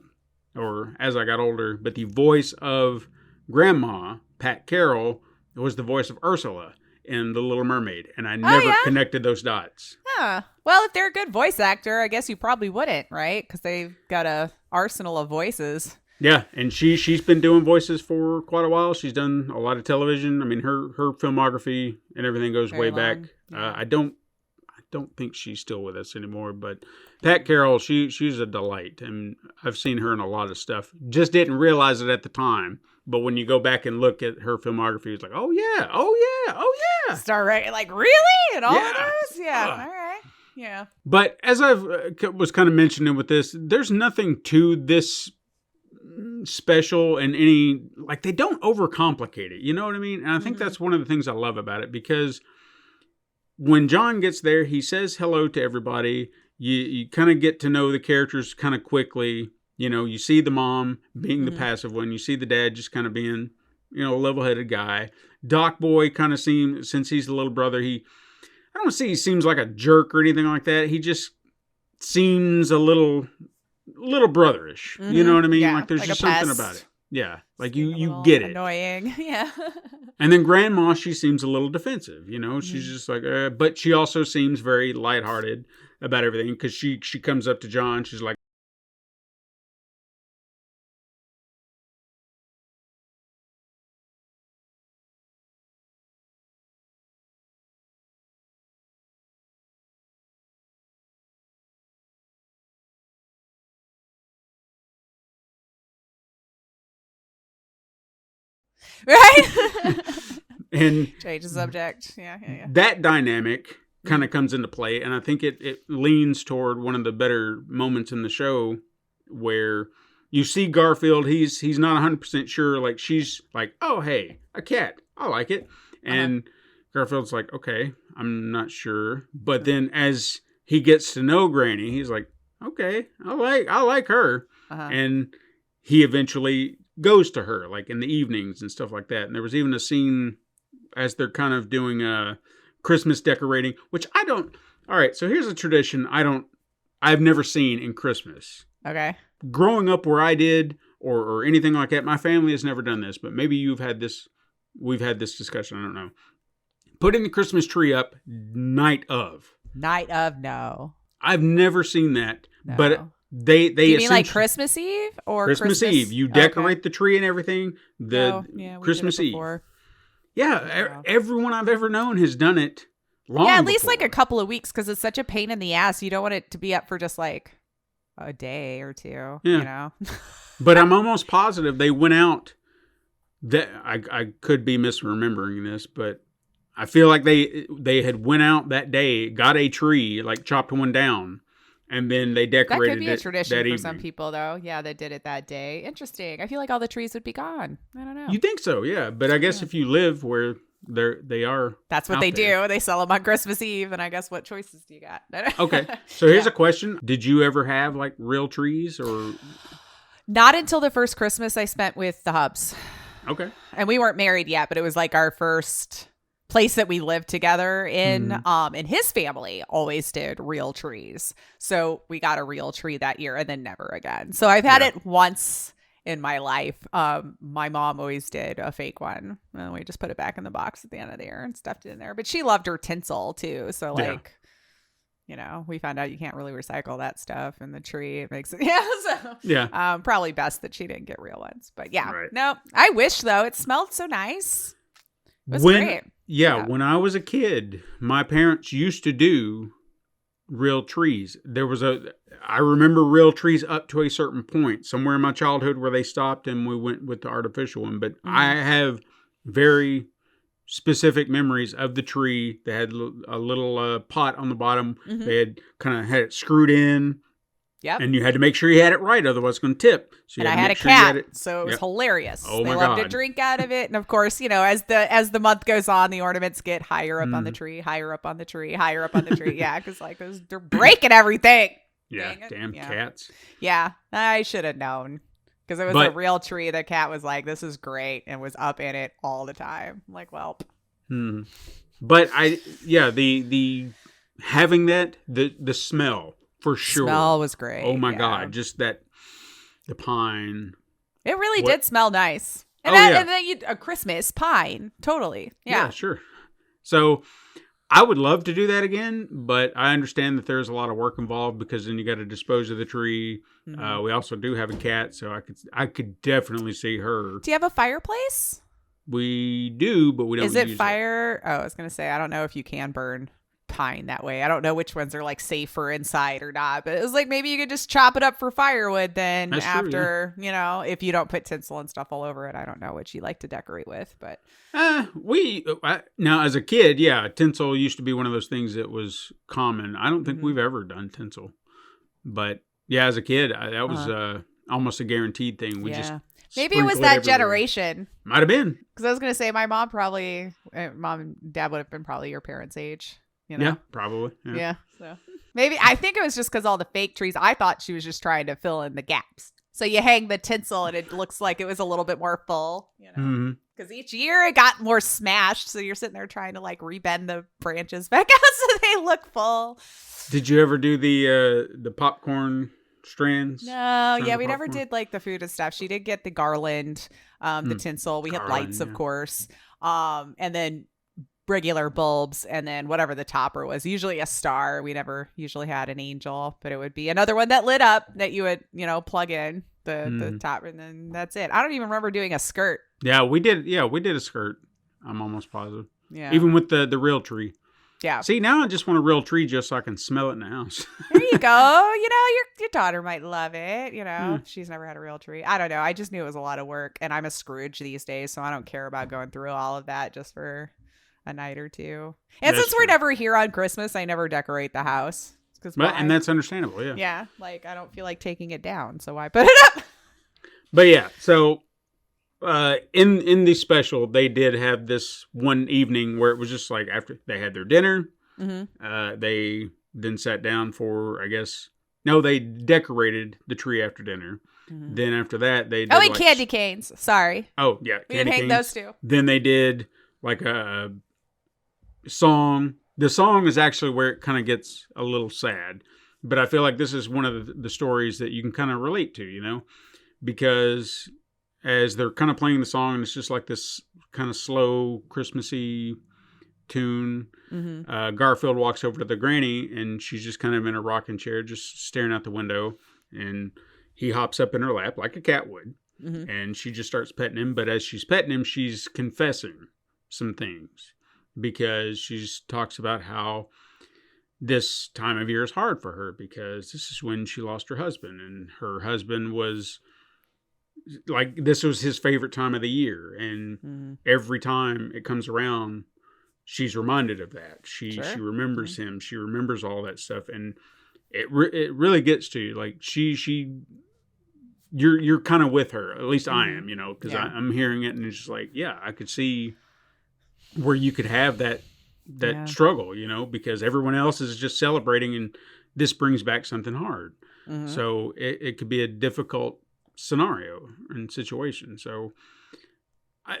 Speaker 3: or as I got older. But the voice of Grandma, Pat Carroll, was the voice of Ursula in The Little Mermaid. And I never connected those dots.
Speaker 4: Huh. Well, if they're a good voice actor, I guess you probably wouldn't, right? Because they've got a arsenal of voices.
Speaker 3: Yeah, and she's been doing voices for quite a while. She's done a lot of television. I mean, her filmography and everything goes way back. Yeah. I don't think she's still with us anymore. But Pat Carroll, she's a delight, and I've seen her in a lot of stuff. Just didn't realize it at the time. But when you go back and look at her filmography, it's like, oh yeah.
Speaker 4: Start right, like, really? And all of those? Yeah. All right. Yeah.
Speaker 3: But as I was kind of mentioning with this, there's nothing to this special and any, like, they don't overcomplicate it. You know what I mean? And I think that's one of the things I love about it, because when John gets there, he says hello to everybody. You kind of get to know the characters kind of quickly. You know, you see the mom being the passive one. You see the dad just kind of being, you know, a level-headed guy. Doc Boy kind of seems, since he's the little brother, I don't see he seems like a jerk or anything like that. He just seems a little brotherish. You know what I mean? Yeah, like there's just something about it. Yeah. Like you get it.
Speaker 4: Annoying. Yeah.
Speaker 3: And then Grandma, she seems a little defensive, you know? She's just like, but she also seems very lighthearted about everything, because she comes up to John. She's like,
Speaker 4: Right?
Speaker 3: And
Speaker 4: change the subject. Yeah.
Speaker 3: that dynamic kind of comes into play, and I think it leans toward one of the better moments in the show where you see Garfield, he's not 100% sure, like she's like, oh hey, a cat, I like it. And Garfield's like, okay, I'm not sure. But then as he gets to know Granny, he's like, okay, I like her. And he eventually goes to her, like in the evenings and stuff like that. And there was even a scene as they're kind of doing Christmas decorating, which I don't. All right, so here's a tradition I've never seen in Christmas.
Speaker 4: Okay.
Speaker 3: Growing up where I did, or anything like that, my family has never done this, but maybe we've had this discussion, I don't know. Putting the Christmas tree up night of.
Speaker 4: Night of, no.
Speaker 3: I've never seen that,
Speaker 4: No.
Speaker 3: but they
Speaker 4: Do you mean like Christmas Eve or
Speaker 3: Christmas Eve? You decorate the tree and everything. Christmas Eve. Yeah, everyone I've ever known has done it long
Speaker 4: at least
Speaker 3: before.
Speaker 4: like a couple of weeks, because it's such a pain in the ass. You don't want it to be up for just like a day or two, you know?
Speaker 3: But I'm almost positive they went out. That I could be misremembering this, but I feel like they had went out that day, got a tree, like chopped one down, and then they decorated it.
Speaker 4: That could be a tradition
Speaker 3: that
Speaker 4: for
Speaker 3: evening.
Speaker 4: some people, though. Yeah, that did it that day. Interesting. I feel like all the trees would be gone. I don't know.
Speaker 3: You think so, yeah. But I guess if you live where they are,
Speaker 4: that's what they do. They sell them on Christmas Eve, and I guess what choices do you got?
Speaker 3: Okay, so here's a question: did you ever have like real trees or?
Speaker 4: Not until the first Christmas I spent with the Hubs.
Speaker 3: Okay.
Speaker 4: And we weren't married yet, but it was like our first place that we lived together in. And his family always did real trees. So we got a real tree that year and then never again. So I've had it once in my life. My mom always did a fake one. And we just put it back in the box at the end of the year and stuffed it in there. But she loved her tinsel too. So like, you know, we found out you can't really recycle that stuff in the tree. It makes it, probably best that she didn't get real ones. But no, I wish though. It smelled so nice. It was great.
Speaker 3: Yeah, when I was a kid, my parents used to do real trees. I remember real trees up to a certain point, somewhere in my childhood where they stopped and we went with the artificial one. But I have very specific memories of the tree. They had a little pot on the bottom. They had had it screwed in. Yep. And you had to make sure you had it right, otherwise it's going to tip. So
Speaker 4: I had a cat, so it was hilarious.
Speaker 3: Oh
Speaker 4: they
Speaker 3: my
Speaker 4: loved
Speaker 3: God.
Speaker 4: to drink out of it. And of course, you know, as the month goes on, the ornaments get higher up on the tree, higher up on the tree, higher up on the tree. Yeah, because like they're breaking everything.
Speaker 3: Yeah, damn cats.
Speaker 4: Yeah, I should have known. Because it was a real tree. The cat was like, this is great, and was up in it all the time. I'm like, well.
Speaker 3: But the having that, the smell. For sure.
Speaker 4: Smell was great.
Speaker 3: Oh my God. Just the pine.
Speaker 4: It really did smell nice. And then a Christmas pine. Totally. Yeah,
Speaker 3: sure. So I would love to do that again, but I understand that there's a lot of work involved because then you got to dispose of the tree. We also do have a cat, so I could definitely see her.
Speaker 4: Do you have a fireplace?
Speaker 3: We do, but we don't use it.
Speaker 4: Is it fire? Oh, I was going to say, I don't know if you can burn pine that way. I don't know which ones are like safer inside or not, but it was like maybe you could just chop it up for firewood then. That's after true, you know, if you don't put tinsel and stuff all over it. I don't know what you like to decorate with, but now as a kid, tinsel used to be one of those things that was common. I don't think we've ever done tinsel, but as a kid that was almost a guaranteed thing. We just maybe it was that generation.
Speaker 3: Might have been,
Speaker 4: because I was going to say my mom and dad would have been probably your parents' age. You know?
Speaker 3: Yeah, probably.
Speaker 4: Yeah. So maybe I think it was just because all the fake trees. I thought she was just trying to fill in the gaps. So you hang the tinsel and it looks like it was a little bit more full, you know, because each year it got more smashed. So you're sitting there trying to like rebend the branches back out so they look full.
Speaker 3: Did you ever do the popcorn strands?
Speaker 4: No, we never did like the food and stuff. She did get the garland, the tinsel. We had lights, of course, and then regular bulbs, and then whatever the topper was, usually a star. We never usually had an angel, but it would be another one that lit up that you would, you know, plug in the top, and then that's it. I don't even remember doing a skirt.
Speaker 3: We did a skirt. I'm almost positive.
Speaker 4: Yeah,
Speaker 3: even with the real tree.
Speaker 4: Yeah.
Speaker 3: See, now I just want a real tree just so I can smell it in the house.
Speaker 4: There you go. Your daughter might love it. She's never had a real tree. I don't know. I just knew it was a lot of work, and I'm a Scrooge these days, so I don't care about going through all of that just for a night or two. And
Speaker 3: That's
Speaker 4: since we're
Speaker 3: true.
Speaker 4: never here on Christmas, I never decorate the house.
Speaker 3: And that's understandable, yeah.
Speaker 4: Yeah, like I don't feel like taking it down, so why put it up?
Speaker 3: But yeah, so in the special, they did have this one evening where it was just like after they had their dinner, they then sat down for, I guess, no, they decorated the tree after dinner. Then after that, they did
Speaker 4: and candy canes. Sorry.
Speaker 3: Oh, yeah.
Speaker 4: We didn't hang those too.
Speaker 3: Then they did like a song. The song is actually where it kind of gets a little sad. But I feel like this is one of the stories that you can kind of relate to, because as they're kind of playing the song, it's just like this kind of slow, Christmassy tune. Garfield walks over to the granny, and she's just kind of in a rocking chair, just staring out the window. And he hops up in her lap like a cat would. And she just starts petting him. But as she's petting him, she's confessing some things. Because she talks about how this time of year is hard for her because this is when she lost her husband, and her husband was like, this was his favorite time of the year, and every time it comes around, she's reminded of that. She remembers him. She remembers all that stuff, and it really gets to you. Like you're kind of with her. At least I am, because I'm hearing it, and it's just like, yeah, I could see where you could have that struggle, because everyone else is just celebrating, and this brings back something hard. So it could be a difficult scenario and situation. So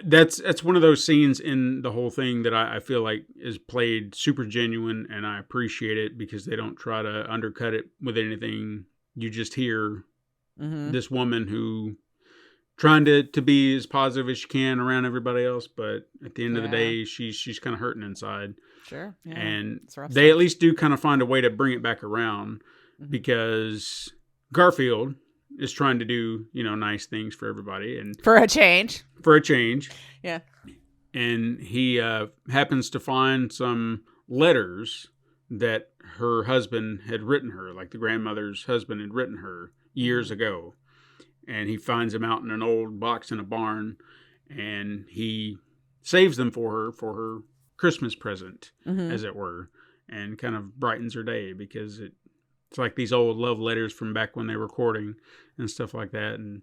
Speaker 3: that's one of those scenes in the whole thing that I feel like is played super genuine, and I appreciate it because they don't try to undercut it with anything. You just hear this woman who trying to be as positive as she can around everybody else, but at the end of the day, she's kind of hurting inside.
Speaker 4: Sure. Yeah.
Speaker 3: And they at least do kind of find a way to bring it back around because Garfield is trying to do, nice things for everybody. And
Speaker 4: For a change.
Speaker 3: Yeah. And he happens to find some letters that her husband had written her, like the grandmother's husband had written her years ago. And he finds them out in an old box in a barn, and he saves them for her Christmas present, as it were, and kind of brightens her day because it's like these old love letters from back when they were courting and stuff like that. And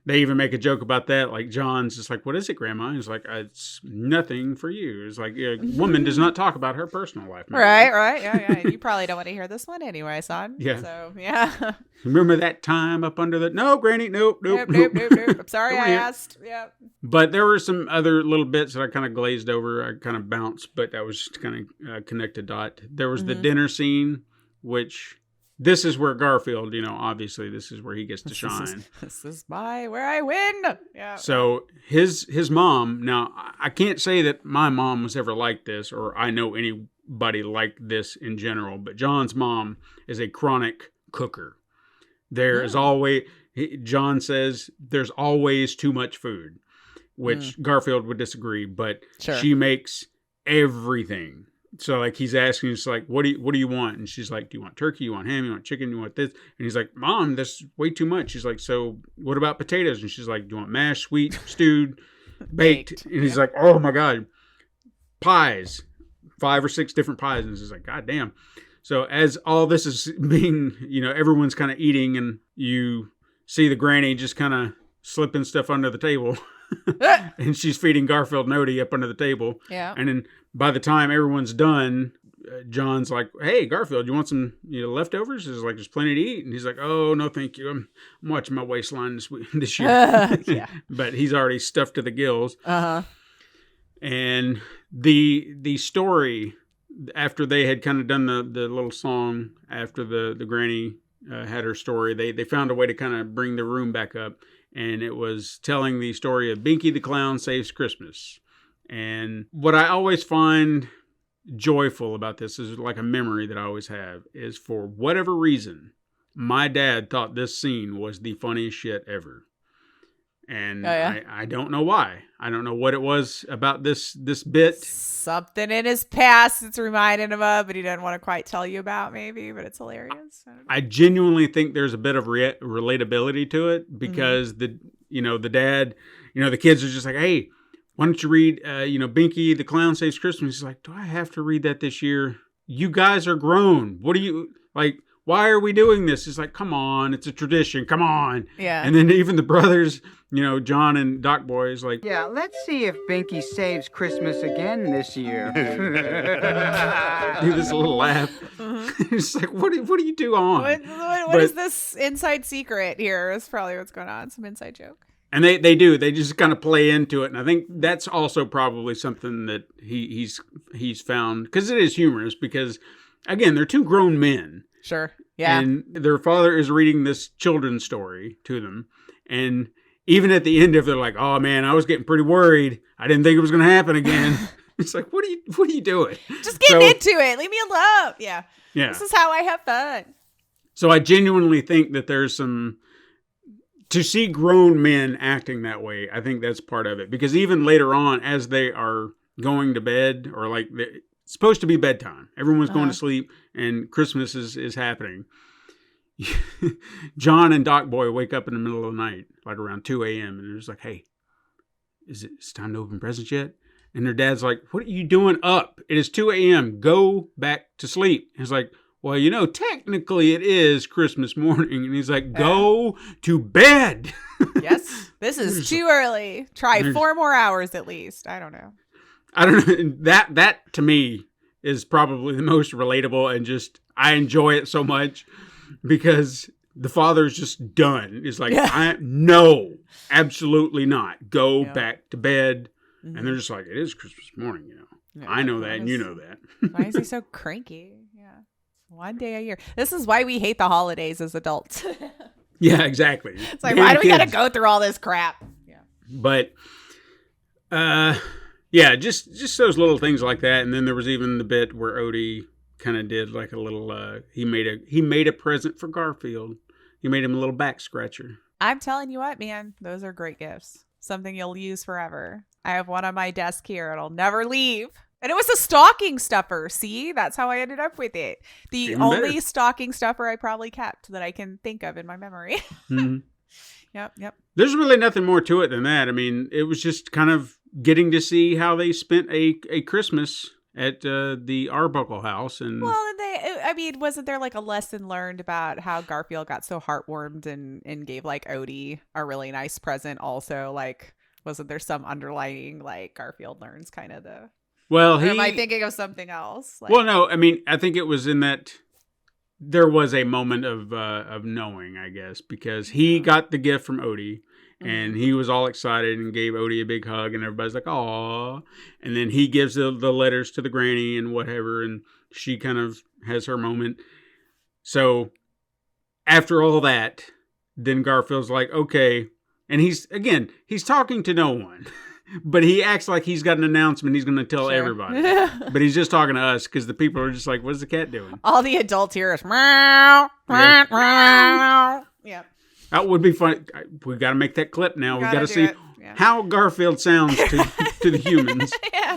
Speaker 3: they even make a joke about that. Like John's just like, "What is it, Grandma?" He's like, "It's nothing for you." It's like a woman does not talk about her personal life. Maybe.
Speaker 4: Right. Yeah. You probably don't want to hear this one anyway, son.
Speaker 3: Yeah.
Speaker 4: So, yeah.
Speaker 3: Remember that time up under the... No, Granny, nope.
Speaker 4: I'm sorry I asked. Yeah.
Speaker 3: But there were some other little bits that I kind of glazed over. I kind of bounced, but that was just kind of connected dot. There was the dinner scene, which... This is where Garfield, obviously this is where he gets to shine.
Speaker 4: This is where I win. Yeah.
Speaker 3: So his mom, now I can't say that my mom was ever like this or I know anybody like this in general, but John's mom is a chronic cooker. There is always, John says, there's always too much food, which Garfield would disagree, but she makes everything. So like he's asking, it's like, what do you want? And she's like, do you want turkey? You want ham? You want chicken? You want this? And he's like, Mom, that's way too much. She's like, so what about potatoes? And she's like, do you want mashed, sweet, stewed, baked? And he's like, oh my God, pies, 5 or 6 different pies. And he's like, God damn. So as all this is being, everyone's kind of eating and you see the granny just kind of slipping stuff under the table. And she's feeding Garfield and Odie up under the table.
Speaker 4: Yeah.
Speaker 3: And then by the time everyone's done, John's like, hey, Garfield, you want some leftovers? He's like, there's plenty to eat. And he's like, oh, no, thank you. I'm watching my waistline this year.
Speaker 4: Yeah.
Speaker 3: But he's already stuffed to the gills.
Speaker 4: Uh-huh.
Speaker 3: And the story, after they had kind of done the little song, after the granny had her story, they found a way to kind of bring the room back up. And it was telling the story of Binky the Clown Saves Christmas. And what I always find joyful about this is like a memory that I always have is for whatever reason, my dad thought this scene was the funniest shit ever. And
Speaker 4: Oh, yeah?
Speaker 3: I don't know why. I don't know what it was about this bit.
Speaker 4: Something in his past it's reminding him of, but he doesn't want to quite tell you about, maybe. But it's hilarious.
Speaker 3: I genuinely think there's a bit of relatability to it because the dad, the kids are just like, hey, why don't you read, Binky the Clown Saves Christmas? He's like, do I have to read that this year? You guys are grown. What do you like? Why are we doing this? It's like, come on, it's a tradition. Come on.
Speaker 4: Yeah.
Speaker 3: And then even the brothers, John and Doc Boy is like,
Speaker 5: Yeah, let's see if Binky saves Christmas again this year.
Speaker 3: do this little laugh. It's like, what do you do on?
Speaker 4: What is this inside secret here? Is probably what's going on. Some inside joke.
Speaker 3: And they do. They just kind of play into it. And I think that's also probably something that he's found, because it is humorous because, again, they're two grown men.
Speaker 4: Sure. Yeah.
Speaker 3: And their father is reading this children's story to them. And even at the end of it, they're like, oh, man, I was getting pretty worried. I didn't think it was going to happen again. It's like, what are you doing?
Speaker 4: Just getting into it. Leave me alone. Yeah.
Speaker 3: Yeah.
Speaker 4: This is how I have fun.
Speaker 3: So I genuinely think that there's some... To see grown men acting that way, I think that's part of it. Because even later on, as they are going to bed, or like it's supposed to be bedtime, everyone's going to sleep, and Christmas is happening. John and Doc Boy wake up in the middle of the night, like around 2 a.m., and they're just like, hey, it's time to open presents yet? And their dad's like, what are you doing up? It is 2 a.m. Go back to sleep. And it's like, well, technically it is Christmas morning. And he's like, go to bed.
Speaker 4: Yes. This is too early. Try 4 more hours at least. I don't know.
Speaker 3: That to me is probably the most relatable, and just, I enjoy it so much because the father's just done. It's like, no, absolutely not. Go back to bed. Mm-hmm. And they're just like, it is Christmas morning, Yeah, I know that, and you know that.
Speaker 4: Why is he so cranky? Yeah. One day a year. This is why we hate the holidays as adults.
Speaker 3: Yeah, exactly.
Speaker 4: It's like, why do we got to go through all this crap? Yeah.
Speaker 3: But, just those little things like that. And then there was even the bit where Odie kind of did like a little, he made a present for Garfield. He made him a little back scratcher.
Speaker 4: I'm telling you what, man, those are great gifts. Something you'll use forever. I have one on my desk here. It'll never leave. And it was a stocking stuffer. See, that's how I ended up with it. The
Speaker 3: Even
Speaker 4: only
Speaker 3: better.
Speaker 4: stocking stuffer I probably kept that I can think of in my memory.
Speaker 3: Mm-hmm.
Speaker 4: Yep.
Speaker 3: There's really nothing more to it than that. I mean, it was just kind of getting to see how they spent a Christmas at the Arbuckle house. And
Speaker 4: well, wasn't there like a lesson learned about how Garfield got so heartwarmed and gave like Odie a really nice present also? Like, wasn't there some underlining like Garfield learns kind of the...
Speaker 3: Well,
Speaker 4: or am I thinking of something else? Like,
Speaker 3: well, no, I mean, I think it was in that there was a moment of knowing, I guess, because he got the gift from Odie, and he was all excited and gave Odie a big hug, and everybody's like, "Aw!" And then he gives the letters to the granny and whatever, and she kind of has her moment. So after all that, then Garfield's like, "Okay," and he's talking to no one. But he acts like he's got an announcement he's going to tell everybody. But he's just talking to us because the people are just like, what's the cat doing?
Speaker 4: All the adults hear is meow, meow, meow. Yeah.
Speaker 3: That would be fun. We got to make that clip now. We got to see
Speaker 4: Yeah.
Speaker 3: how Garfield sounds to the humans.
Speaker 4: Yeah.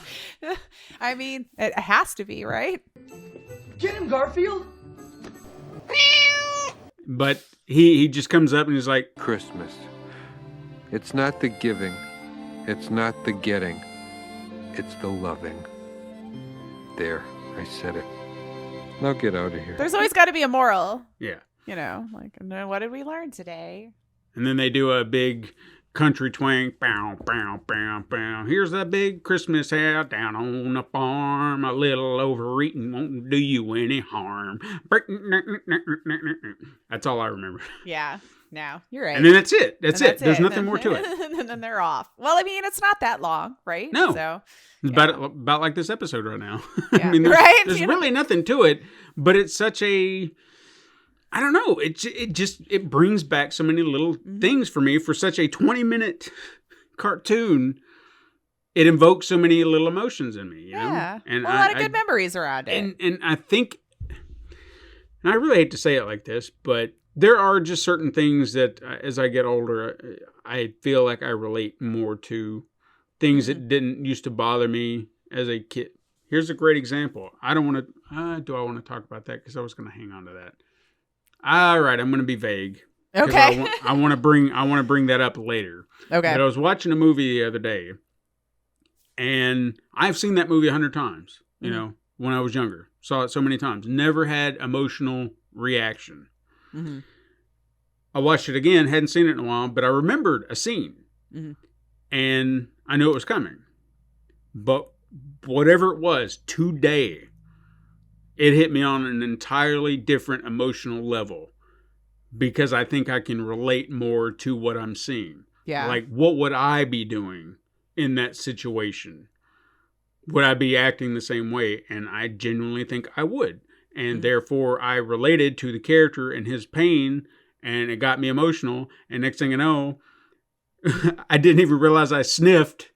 Speaker 4: I mean, it has to be, right?
Speaker 8: Get him, Garfield!
Speaker 3: But he just comes up and he's like,
Speaker 6: Christmas. It's not the giving. It's not the getting. It's the loving. There, I said it. Now get out of here.
Speaker 4: There's always got to be a moral.
Speaker 3: yeah.
Speaker 4: Like, what did we learn today?
Speaker 3: And then they do a big country twang. Bow, bow, bow, bow. Here's that big Christmas hat down on the farm. A little overeating won't do you any harm. That's all I remember.
Speaker 4: Yeah. No, you're right.
Speaker 3: And then that's it. That's it.
Speaker 4: That's
Speaker 3: There's
Speaker 4: it.
Speaker 3: nothing more to it.
Speaker 4: And then they're off. Well, I mean, it's not that long, right?
Speaker 3: No.
Speaker 4: So
Speaker 3: It's about like this episode right now.
Speaker 4: Yeah.
Speaker 3: I mean, there's,
Speaker 4: Right?
Speaker 3: there's really nothing to it, but it's such a, I don't know. It brings back so many little things for me for such a 20-minute cartoon. It invokes so many little emotions in me. You know? And
Speaker 4: a lot of good memories around it.
Speaker 3: And I think, and I really hate to say it like this, but there are just certain things that as I get older, I feel like I relate more to things that didn't used to bother me as a kid. Here's a great example. I don't want to, do I want to talk about that? Because I was going to hang on to that. All right, I'm going to be vague.
Speaker 4: Okay.
Speaker 3: I want to bring that up later.
Speaker 4: Okay.
Speaker 3: But I was watching a movie the other day, and I've seen that movie 100 times, you know, when I was younger. Saw it so many times. Never had emotional reaction.
Speaker 4: Mm-hmm.
Speaker 3: I watched it again, hadn't seen it in a while, but I remembered a scene.
Speaker 4: Mm-hmm.
Speaker 3: And I knew it was coming. But whatever it was, today, it hit me on an entirely different emotional level. Because I think I can relate more to what I'm seeing.
Speaker 4: Yeah.
Speaker 3: Like, what would I be doing in that situation? Would I be acting the same way? And I genuinely think I would. And therefore, I related to the character and his pain, and it got me emotional. And next thing you know, I didn't even realize I sniffed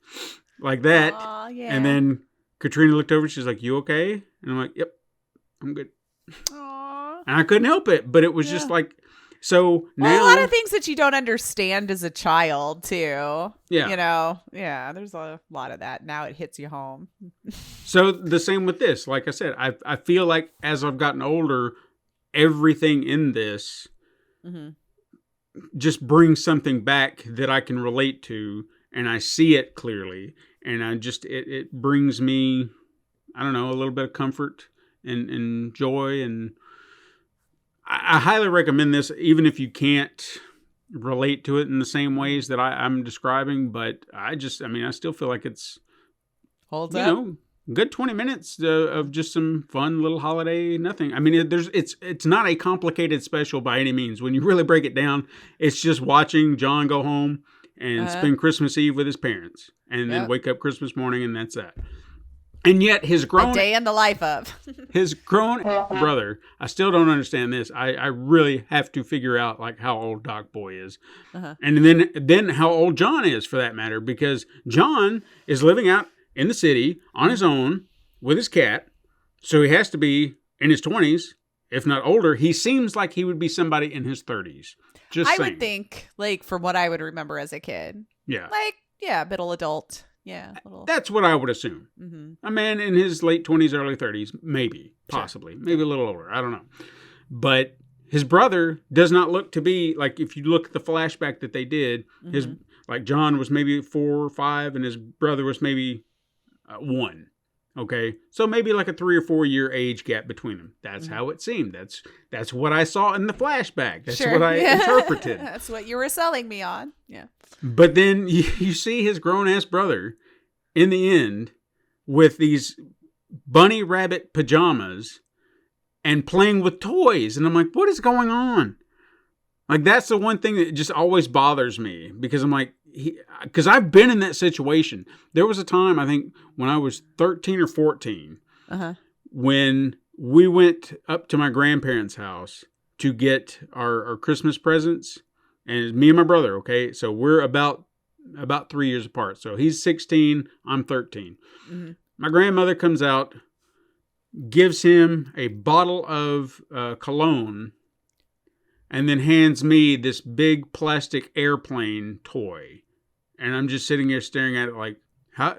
Speaker 3: like that.
Speaker 4: Aw, yeah.
Speaker 3: And then Katrina looked over, she's like, "You okay?" And I'm like, "Yep, I'm good."
Speaker 4: Aww.
Speaker 3: And I couldn't help it, but it was just like, so now.
Speaker 4: Well, a lot of things that you don't understand as a child, too.
Speaker 3: Yeah.
Speaker 4: You know, yeah, there's a lot of that. Now it hits you home.
Speaker 3: So the same with this. Like I said, I feel like as I've gotten older, everything in this just brings something back that I can relate to, and I see it clearly, and I just it brings me, I don't know, a little bit of comfort and joy, and I highly recommend this, even if you can't relate to it in the same ways that I'm describing. But I still feel like it's
Speaker 4: Holds up.
Speaker 3: Good 20 minutes of just some fun little holiday nothing. I mean, it's not a complicated special by any means. When you really break it down, it's just watching John go home and spend Christmas Eve with his parents, and then wake up Christmas morning, and that's that. And yet his grown...
Speaker 4: A day in the life of.
Speaker 3: his grown brother, I still don't understand this. I really have to figure out like how old Doc Boy is. And then how old John is, for that matter, because John is living out in the city on his own with his cat. So he has to be in his 20s, if not older. He seems like he would be somebody in his 30s. I
Speaker 4: would think, like, from what I would remember as a kid.
Speaker 3: Yeah.
Speaker 4: Like, yeah, middle adult. Yeah.
Speaker 3: That's what I would assume. A man in his late 20s, early 30s, maybe, possibly, maybe a little older. I don't know. But his brother does not look to be, like, if you look at the flashback that they did, his, like, John was maybe 4 or 5, and his brother was maybe 1. Okay, so maybe like a 3 or 4 year age gap between them. That's how it seemed. That's what I saw in the flashback. That's what I interpreted.
Speaker 4: That's what you were selling me on. Yeah.
Speaker 3: But then you see his grown ass brother in the end with these bunny rabbit pajamas and playing with toys, and I'm like, what is going on? Like, that's the one thing that just always bothers me, because I'm like, because I've been in that situation. There was a time, I think, when I was 13 or 14, when we went up to my grandparents' house to get our Christmas presents, and it's me and my brother, okay? So we're about 3 years apart. So he's 16, I'm 13. My grandmother comes out, gives him a bottle of cologne, and then hands me this big plastic airplane toy. And I'm just sitting here staring at it like, how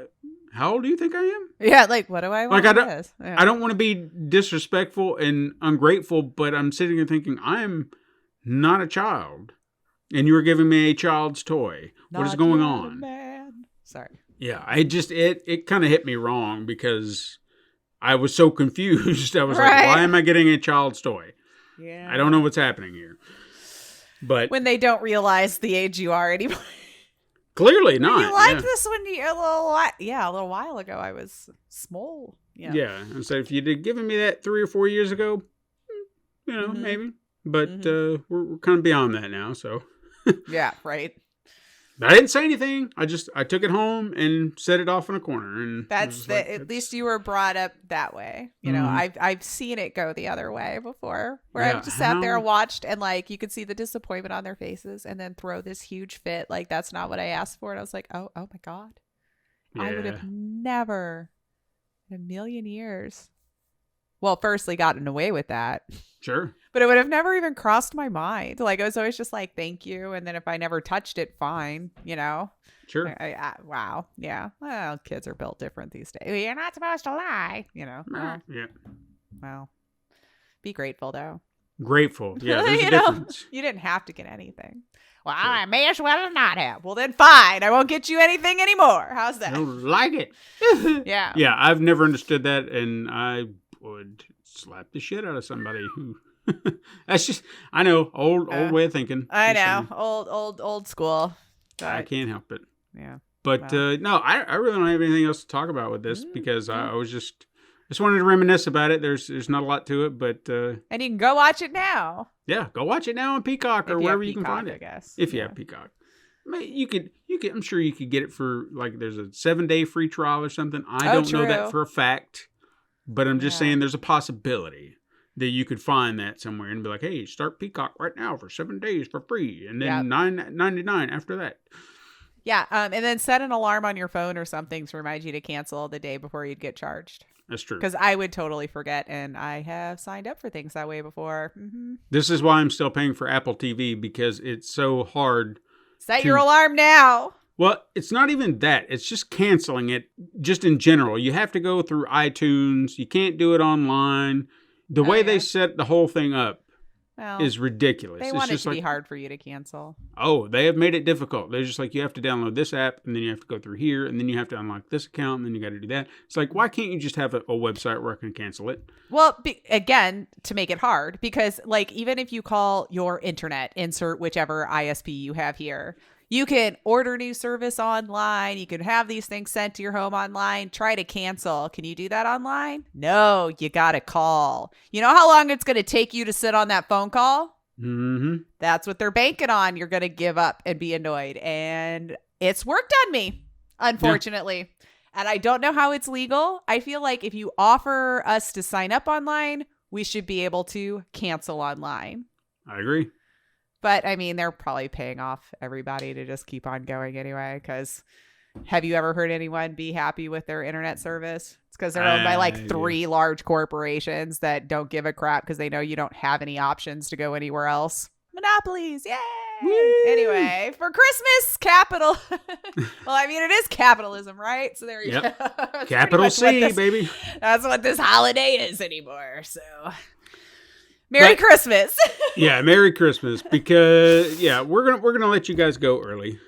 Speaker 3: old do you think I am?
Speaker 4: Yeah, like, what do I want?
Speaker 3: Like, I don't want to be disrespectful and ungrateful, but I'm sitting here thinking, I'm not a child. And you're giving me a child's toy. What is going on?
Speaker 4: Man. Sorry.
Speaker 3: Yeah, it kind of hit me wrong, because I was so confused. I was like, why am I getting a child's toy?
Speaker 4: Yeah.
Speaker 3: I don't know what's happening here. But
Speaker 4: when they don't realize the age you are anymore.
Speaker 3: Clearly not.
Speaker 4: You liked this when a little while ago. I was small. Yeah.
Speaker 3: Yeah. And so if you'd given me that 3 or 4 years ago, maybe. But we're kind of beyond that now. So.
Speaker 4: Yeah. Right.
Speaker 3: But I didn't say anything. I took it home and set it off in a corner. And
Speaker 4: at least you were brought up that way. You know, I've seen it go the other way before, where I've just sat there and watched, and like you could see the disappointment on their faces, and then throw this huge fit. Like, that's not what I asked for. And I was like, oh my God. Yeah. I would have never in a million years. Well, firstly, gotten away with that.
Speaker 3: Sure.
Speaker 4: But it would have never even crossed my mind. Like, it was always just like, thank you. And then if I never touched it, fine, you know?
Speaker 3: Sure.
Speaker 4: Wow. Yeah. Well, kids are built different these days. You're not supposed to lie, you know? Well,
Speaker 3: Yeah.
Speaker 4: well, be grateful, though.
Speaker 3: Grateful. Yeah, there's
Speaker 4: you
Speaker 3: a
Speaker 4: know,
Speaker 3: difference.
Speaker 4: you didn't have to get anything. Well, I may as well not have. Well, then fine. I won't get you anything anymore. How's that?
Speaker 3: I don't like it.
Speaker 4: Yeah.
Speaker 3: Yeah, I've never understood that, and I would slap the shit out of somebody who... That's just, I know, old way of thinking.
Speaker 4: I
Speaker 3: Just
Speaker 4: know. Old school.
Speaker 3: I can't help it.
Speaker 4: Yeah.
Speaker 3: But
Speaker 4: Well.
Speaker 3: no, I really don't have anything else to talk about with this because I was just wanted to reminisce about it. There's not a lot to it, but
Speaker 4: And you can go watch it now.
Speaker 3: yeah, go watch it now on Peacock or
Speaker 4: If you
Speaker 3: wherever
Speaker 4: have
Speaker 3: you can
Speaker 4: Peacock,
Speaker 3: find it.
Speaker 4: I guess.
Speaker 3: If you
Speaker 4: Yeah.
Speaker 3: have Peacock, I mean, you could. I'm sure you could get it for like there's a 7-day free trial or something. I don't know that
Speaker 4: true.
Speaker 3: for a fact, but I'm just
Speaker 4: Yeah.
Speaker 3: saying there's a possibility that you could find that somewhere and be like, hey, start Peacock right now for 7 days for free, and then $9.99 after that.
Speaker 4: Yeah. And then set an alarm on your phone or something to remind you to cancel the day before you'd get charged.
Speaker 3: That's true.
Speaker 4: Because I would totally forget, and I have signed up for things that way before. Mm-hmm.
Speaker 3: This is why I'm still paying for Apple TV because it's so hard.
Speaker 4: Set your alarm now.
Speaker 3: Well, it's not even that. It's just canceling it just in general. You have to go through iTunes. You can't do it online. The way they set the whole thing up
Speaker 4: Well,
Speaker 3: is ridiculous.
Speaker 4: They
Speaker 3: It's
Speaker 4: want it
Speaker 3: just
Speaker 4: to
Speaker 3: like,
Speaker 4: be hard for you to cancel.
Speaker 3: oh, they have made it difficult. They're just like, you have to download this app, and then you have to go through here, and then you have to unlock this account, and then you got to do that. It's like, why can't you just have a website where I can cancel it?
Speaker 4: Well, again, to make it hard, because like even if you call your internet, insert whichever ISP you have here, you can order new service online. You can have these things sent to your home online. Try to cancel. Can you do that online? No, you got to call. You know how long it's going to take you to sit on that phone call?
Speaker 3: Mm-hmm.
Speaker 4: That's what they're banking on. You're going to give up and be annoyed. And it's worked on me, unfortunately. Yeah. And I don't know how it's legal. I feel like if you offer us to sign up online, we should be able to cancel online.
Speaker 3: I agree.
Speaker 4: But I mean, they're probably paying off everybody to just keep on going anyway. Because have you ever heard anyone be happy with their internet service? It's because they're owned by like 3 large corporations that don't give a crap because they know you don't have any options to go anywhere else. Monopolies, yay! Woo! Anyway, for Christmas, capital. Well, I mean, it is capitalism, right? So there you go.
Speaker 3: Capital C, baby.
Speaker 4: That's what this holiday is anymore. So. Merry Christmas.
Speaker 3: Yeah, Merry Christmas. Because we're gonna let you guys go early,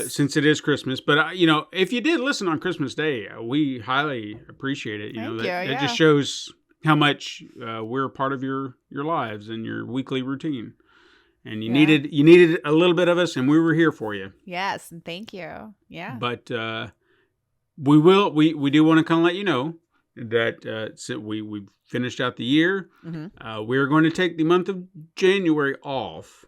Speaker 3: since it is Christmas. But if you did listen on Christmas Day, we highly appreciate it. It just shows how much we're a part of your lives and your weekly routine. And you needed a little bit of us, and we were here for you.
Speaker 4: Yes, and thank you. Yeah.
Speaker 3: But we do want to kind of let you know that we finished out the year. Mm-hmm. We're going to take the month of January off,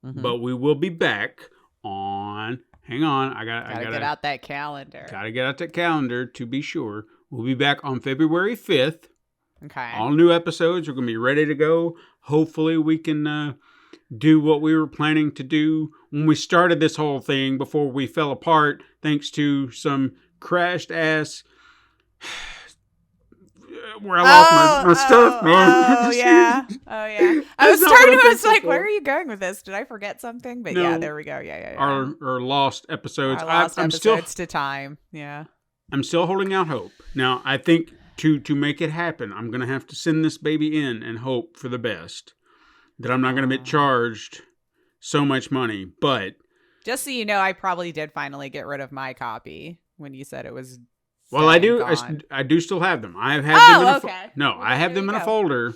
Speaker 3: but we will be back on. Hang on, I gotta
Speaker 4: get out that calendar.
Speaker 3: Gotta get out that calendar to be sure. We'll be back on February 5th.
Speaker 4: Okay.
Speaker 3: All new episodes are going to be ready to go. Hopefully, we can do what we were planning to do when we started this whole thing before we fell apart, thanks to some crashed ass. Where I lost my stuff, man.
Speaker 4: Oh, yeah. I was like, where are you going with this? Did I forget something? But yeah, there we go. Yeah.
Speaker 3: Our lost episodes.
Speaker 4: Our lost episodes to time. Yeah.
Speaker 3: I'm still holding out hope. Now, I think to make it happen, I'm going to have to send this baby in and hope for the best. That I'm not going to get charged so much money. But
Speaker 4: just so you know, I probably did finally get rid of my copy when you said it was.
Speaker 3: Well, I do. I do still have them. I have had them. I have them in a folder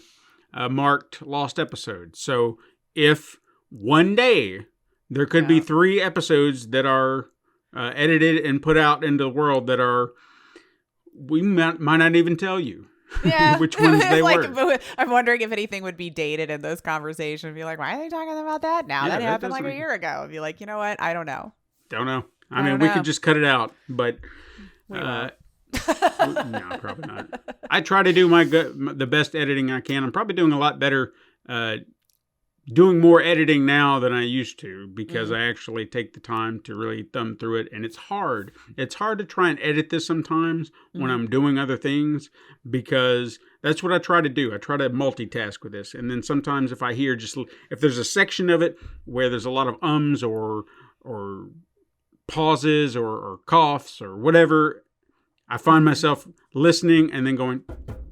Speaker 3: marked lost episodes. So if one day there could be 3 episodes that are edited and put out into the world that are, we might not even tell you.
Speaker 4: Yeah.
Speaker 3: Which ones they were.
Speaker 4: I'm wondering if anything would be dated in those conversations. Be like, why are they talking about that now? That happened like a year ago. I'd be like, you know what? I don't know.
Speaker 3: I mean, we could just cut it out, but no, probably not. I try to do the best editing I can. I'm probably doing a lot better, doing more editing now than I used to because I actually take the time to really thumb through it. And it's hard. It's hard to try and edit this sometimes when I'm doing other things because That's what I try to do. I try to multitask with this. And then sometimes if I hear if there's a section of it where there's a lot of ums or pauses or coughs or whatever, I find myself listening and then going,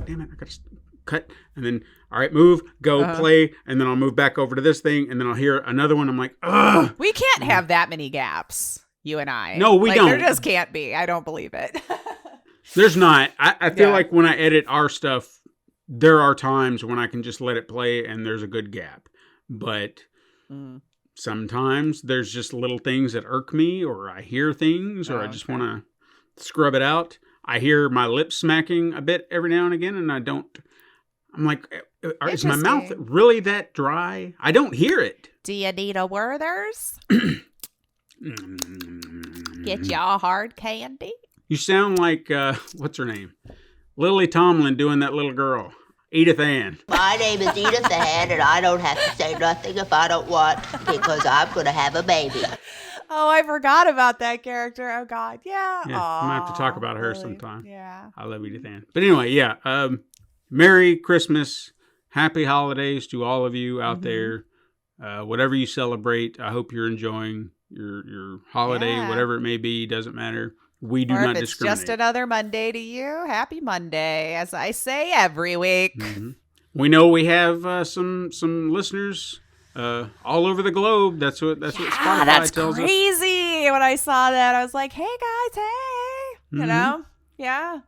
Speaker 3: damn it, I got to cut. And then, all right, move, go, play. And then I'll move back over to this thing. And then I'll hear another one. I'm like, ugh.
Speaker 4: We can't have that many gaps, you and I.
Speaker 3: No, we don't.
Speaker 4: There just can't be. I don't believe it.
Speaker 3: There's not. I feel like when I edit our stuff, there are times when I can just let it play and there's a good gap. But sometimes there's just little things that irk me, or I hear things, or I just want to scrub it out. I hear my lips smacking a bit every now and again, and I don't. I'm like, is my mouth really that dry? I don't hear it.
Speaker 4: Do you need a Werther's? Get y'all hard candy?
Speaker 3: You sound like, what's her name? Lily Tomlin doing that little girl. Edith Ann.
Speaker 9: My name is Edith Ann, and I don't have to say nothing if I don't want, because I'm going to have a baby.
Speaker 4: Oh, I forgot about that character. Oh, God. Yeah.
Speaker 3: Yeah, I'm going to have to talk about her sometime.
Speaker 4: Yeah.
Speaker 3: I love Edith Ann. But anyway, yeah. Merry Christmas. Happy holidays to all of you out there. Whatever you celebrate, I hope you're enjoying your holiday, whatever it may be. Doesn't matter. We do not discriminate.
Speaker 4: It's just another Monday to you. Happy Monday, as I say every week.
Speaker 3: We know we have some listeners all over the globe. That's what Spotify tells us.
Speaker 4: That's crazy. When I saw that, I was like, "Hey guys, hey!" You know, yeah.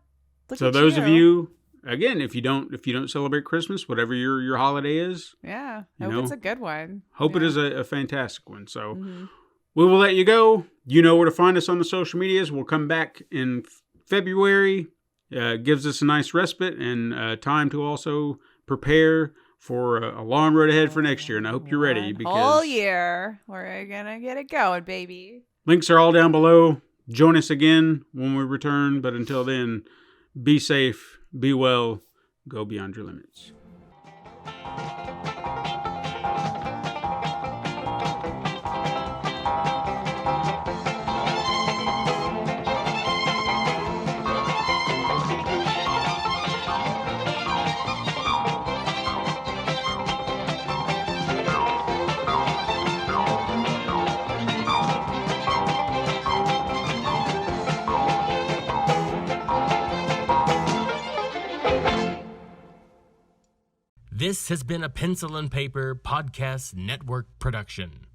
Speaker 3: So those of you, again, if you don't celebrate Christmas, whatever your holiday is,
Speaker 4: hope it's a good one.
Speaker 3: Hope it is a fantastic one. So. We will let you go. You know where to find us on the social medias. We'll come back in February. Gives us a nice respite and time to also prepare for a long road ahead for next year. And I hope you're ready. Because
Speaker 4: whole year. We're going to get it going, baby.
Speaker 3: Links are all down below. Join us again when we return. But until then, be safe, be well, go beyond your limits.
Speaker 1: This has been a Pencil and Paper Podcast Network production.